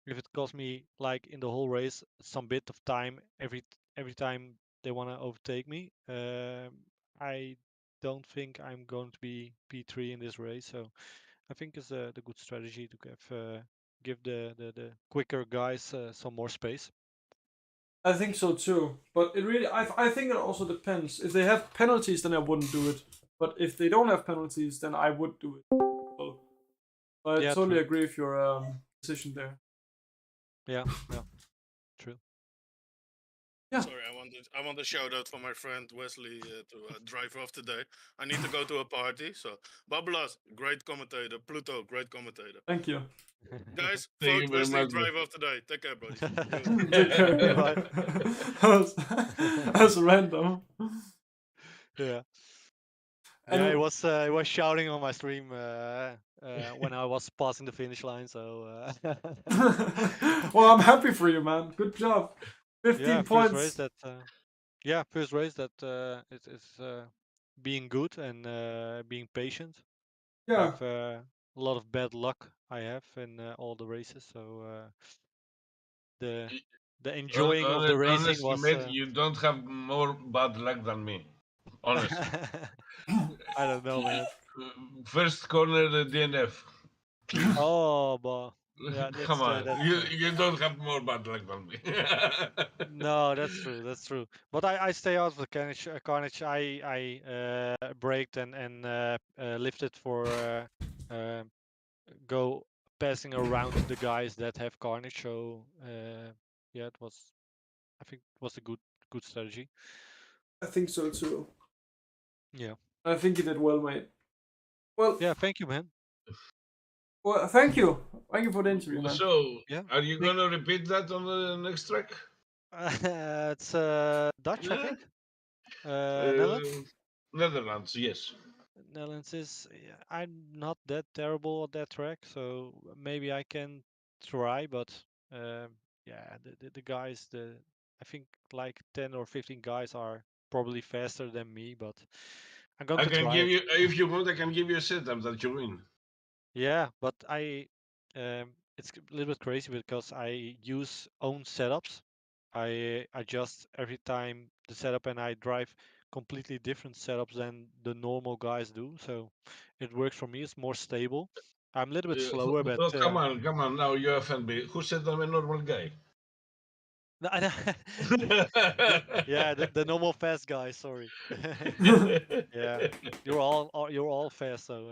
Speaker 5: if it cost me like in the whole race some bit of time every time they want to overtake me, I don't think I'm going to be P3 in this race. So I think it's the good strategy to give the quicker guys some more space.
Speaker 1: I think so too. But it really, I think it also depends. If they have penalties, then I wouldn't do it. But if they don't have penalties, then I would do it. So I
Speaker 5: Yeah,
Speaker 1: totally
Speaker 5: true.
Speaker 1: agree with your decision there.
Speaker 5: Yeah, true.
Speaker 1: Yeah.
Speaker 6: Sorry, I want a shout out for my friend Wesley to drive off today. I need to go to a party. So, Bablas, great commentator. Pluto, great commentator.
Speaker 1: Thank you.
Speaker 6: Guys,
Speaker 2: Thank
Speaker 6: vote
Speaker 2: you very
Speaker 6: Wesley,
Speaker 2: much.
Speaker 6: drive off today. Take care, buddies.
Speaker 1: Take care.
Speaker 5: Goodbye.
Speaker 1: That's random.
Speaker 5: Yeah.
Speaker 1: And
Speaker 5: Yeah, it was shouting on my stream when I was passing the finish line. So
Speaker 1: well, I'm happy for you, man. Good job. 15
Speaker 5: yeah,
Speaker 1: points.
Speaker 5: first race that it's being good and being patient.
Speaker 1: Yeah.
Speaker 5: I've a lot of bad luck I have in all the races, so the enjoying of the racing
Speaker 2: Honestly,
Speaker 5: was.
Speaker 2: mate, you don't have more bad luck than me. Honestly.
Speaker 5: I don't know, man.
Speaker 2: First corner, the DNF. Please.
Speaker 5: Oh, but yeah,
Speaker 2: Come on.
Speaker 5: that's
Speaker 2: You don't have more bad luck than me.
Speaker 5: no, that's true. That's true. But I stay out of the carnage. I braked and lifted for go passing around the guys that have carnage. So yeah, it was. I think it was a good strategy.
Speaker 1: I think so too.
Speaker 5: Yeah.
Speaker 1: I think you did well, mate. Well,
Speaker 5: Yeah. Thank you, man.
Speaker 1: well, thank you. Thank you for the interview, man.
Speaker 2: So,
Speaker 5: Yeah.
Speaker 2: are you going to repeat that on the next track?
Speaker 5: It's Dutch, I think.
Speaker 2: Uh,
Speaker 5: Netherlands.
Speaker 2: Netherlands, yes.
Speaker 5: Netherlands is. Yeah, I'm not that terrible at that track, so maybe I can try. But yeah, the guys, I think like 10 or 15 guys are probably faster than me. But I'm going
Speaker 2: I
Speaker 5: to
Speaker 2: can
Speaker 5: try
Speaker 2: give
Speaker 5: it.
Speaker 2: you, if you want, I can give you a setup that you win.
Speaker 5: Yeah, but it's a little bit crazy because I use own setups. I adjust every time the setup, and I drive completely different setups than the normal guys do. So it works for me. It's more stable. I'm a little bit slower, but
Speaker 2: Oh, come on, now you offend me. Who said I'm a normal guy?
Speaker 5: yeah, the normal fast guy. Sorry. Yeah, you're all fast. So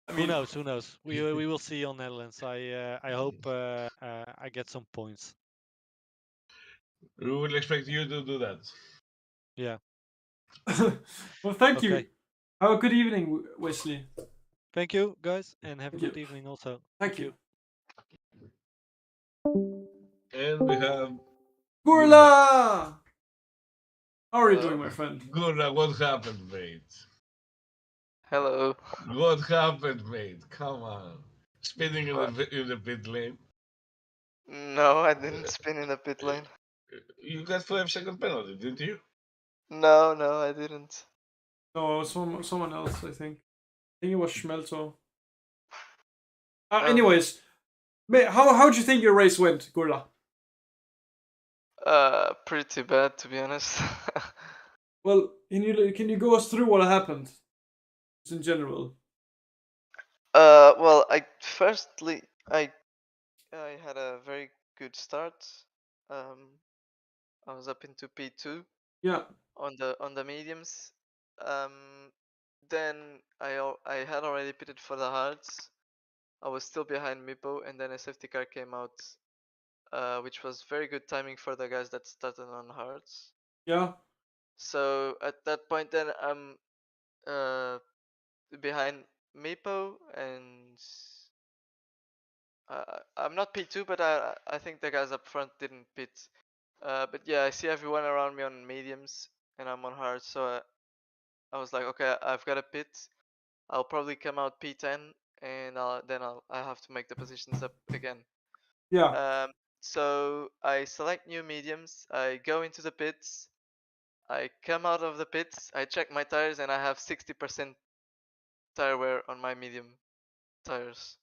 Speaker 1: I
Speaker 5: who
Speaker 1: mean,
Speaker 5: knows? Who knows? We will see on Netherlands. I hope I get some points.
Speaker 2: We will expect you to do that.
Speaker 5: Yeah.
Speaker 1: well, thank you.
Speaker 5: Okay.
Speaker 1: Have a good evening, Wesley.
Speaker 5: Thank you, guys, and have a
Speaker 1: Thank
Speaker 5: good
Speaker 1: you.
Speaker 5: evening also.
Speaker 1: Thank you.
Speaker 2: And we have
Speaker 1: Gurla! How are you
Speaker 3: Hello.
Speaker 1: doing, my friend?
Speaker 2: Gurra. What happened, mate?
Speaker 3: Hello.
Speaker 2: What happened, mate? Come on. Spinning in
Speaker 3: What?
Speaker 2: the pit lane.
Speaker 3: No, I didn't spin in the pit lane.
Speaker 2: You got 5-second penalty, didn't you?
Speaker 3: No, I didn't.
Speaker 1: No, it was someone else, I think. I think it was Schmelto.
Speaker 3: Oh.
Speaker 1: Anyways, how do you think your race went, Gurla?
Speaker 3: Pretty bad, to be honest.
Speaker 1: Well, can you go us through what happened, just in general?
Speaker 3: Well, firstly, I had a very good start. I was up into P2,
Speaker 1: Yeah.
Speaker 7: on the mediums. Then I had already pitted for the hards. I was still behind Mipo, and then a safety car came out, which was very good timing for the guys that started on hards.
Speaker 1: Yeah.
Speaker 7: So at that point, then I'm behind Mipo, and I'm not P2, but I think the guys up front didn't pit. But yeah, I see everyone around me on mediums, and I'm on hards, so I was like, okay, I've got a pit. I'll probably come out P10, and I have to make the positions up again.
Speaker 1: Yeah.
Speaker 7: So I select new mediums. I go into the pits. I come out of the pits. I check my tires, and I have 60% tire wear on my medium tires.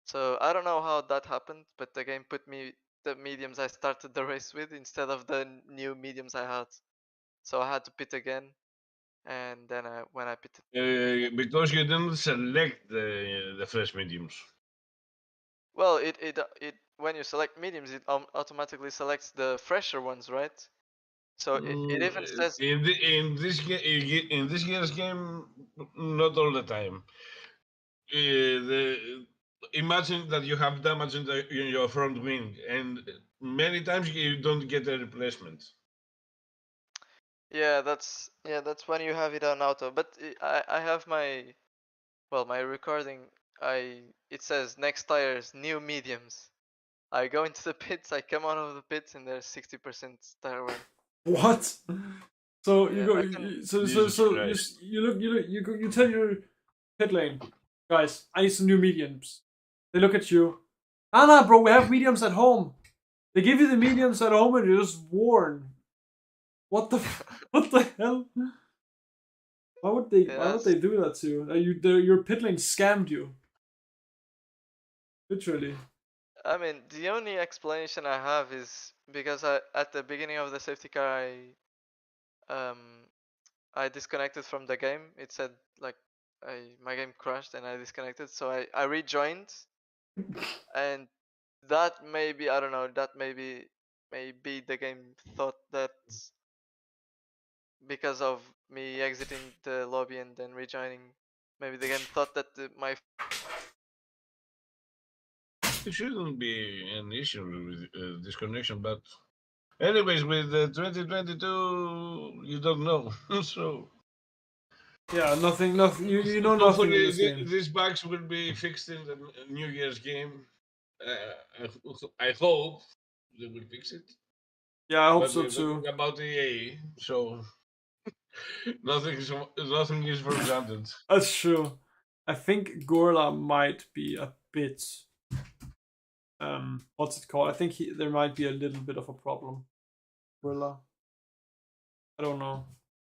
Speaker 7: So I don't know how that happened, but the game put me the mediums I started the race with instead of the new mediums I had. So I had to pit again, and then when I pitted,
Speaker 2: Because you didn't select the fresh mediums.
Speaker 7: well, it when you select mediums, it automatically selects the fresher ones, right? So it even says
Speaker 2: In this year's game, not all the time. Imagine that you have damage in your front wing, and many times you don't get a replacement.
Speaker 7: yeah, that's when you have it on auto. But I have my recording. It says next tires new mediums. I go into the pits. I come out of the pits, and there's 60% tire wear.
Speaker 1: What? So
Speaker 7: Yeah,
Speaker 1: you go.
Speaker 7: I can-
Speaker 2: Jesus Christ.
Speaker 1: You tell your pit lane, guys, I need some new mediums. They look at you. Nah, bro, we have mediums at home. They give you the mediums at home and you're just worn. What the what the hell? Why would they do that to you? Your pit lane scammed you. Literally.
Speaker 7: I mean, the only explanation I have is because at the beginning of the safety car, I disconnected from the game. It said like my game crashed and I disconnected, so I rejoined, and that maybe I don't know. That maybe the game thought that because of me exiting the lobby and then rejoining, maybe the game thought that my
Speaker 2: It shouldn't be an issue with disconnection, but anyways, with 2022, you don't know. So
Speaker 1: Yeah, nothing. You know nothing in
Speaker 2: hopefully
Speaker 1: this game.
Speaker 2: these bugs will be fixed in the New Year's game. I hope they will fix it.
Speaker 1: Yeah, I hope
Speaker 2: But
Speaker 1: so
Speaker 2: we're
Speaker 1: too.
Speaker 2: talking about EA, so nothing is for granted.
Speaker 1: That's true. I think Gorla might be a bit. What's it called? I think there might be a little bit of a problem. Gorla. I don't know.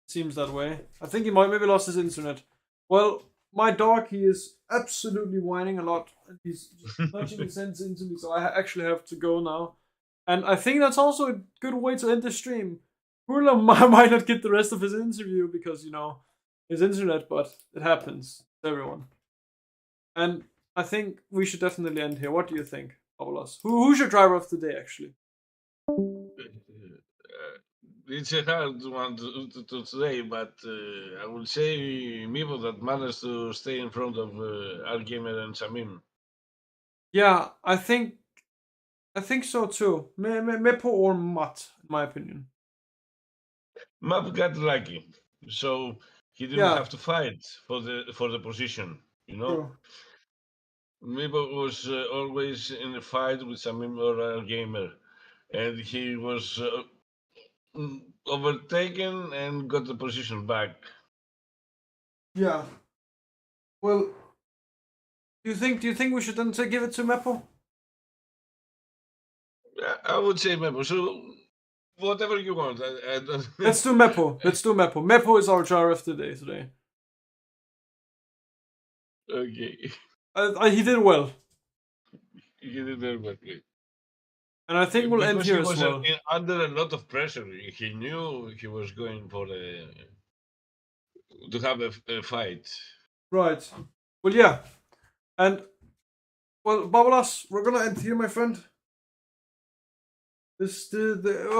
Speaker 1: Seems that way. I think he might maybe lost his internet. Well, my dog, he is absolutely whining a lot. He's just punching his sense into me, so I actually have to go now. And I think that's also a good way to end the stream. Hurla might not get the rest of his interview because, his internet, but it happens to everyone. And I think we should definitely end here. What do you think, Pavlos? Who's your driver of the day, actually?
Speaker 2: It's a hard one to say, but I will say Mivo that managed to stay in front of Algamer and Samim.
Speaker 1: Yeah, I think so too. Mepo or Matt, in my opinion.
Speaker 2: Map got lucky, so he didn't
Speaker 1: Yeah.
Speaker 2: have to fight for the position.
Speaker 1: True.
Speaker 2: Mivo was always in a fight with Samim or Algamer, and he was overtaken and got the position back.
Speaker 1: Yeah. Well, do you think we should then give it to Mepo?
Speaker 2: I would say Mivo. So whatever you want. I don't...
Speaker 1: Let's do Mepo. Mepo is our driver of the day today.
Speaker 2: Okay.
Speaker 1: He did well.
Speaker 2: He did very well.
Speaker 1: And I think we'll end here
Speaker 2: he was
Speaker 1: as well.
Speaker 2: Under a lot of pressure. He knew he was going for to have a fight.
Speaker 1: Right. Well, yeah. And, well, Babalas, we're gonna end here, my friend. It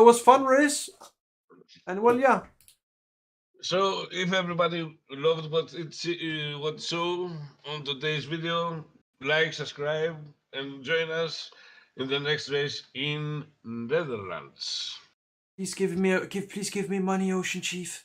Speaker 1: was fun race. And well, yeah.
Speaker 2: So if everybody loved what saw on today's video, like, subscribe, and join us in the next race in Netherlands.
Speaker 1: Please give me money, Ocean Chief.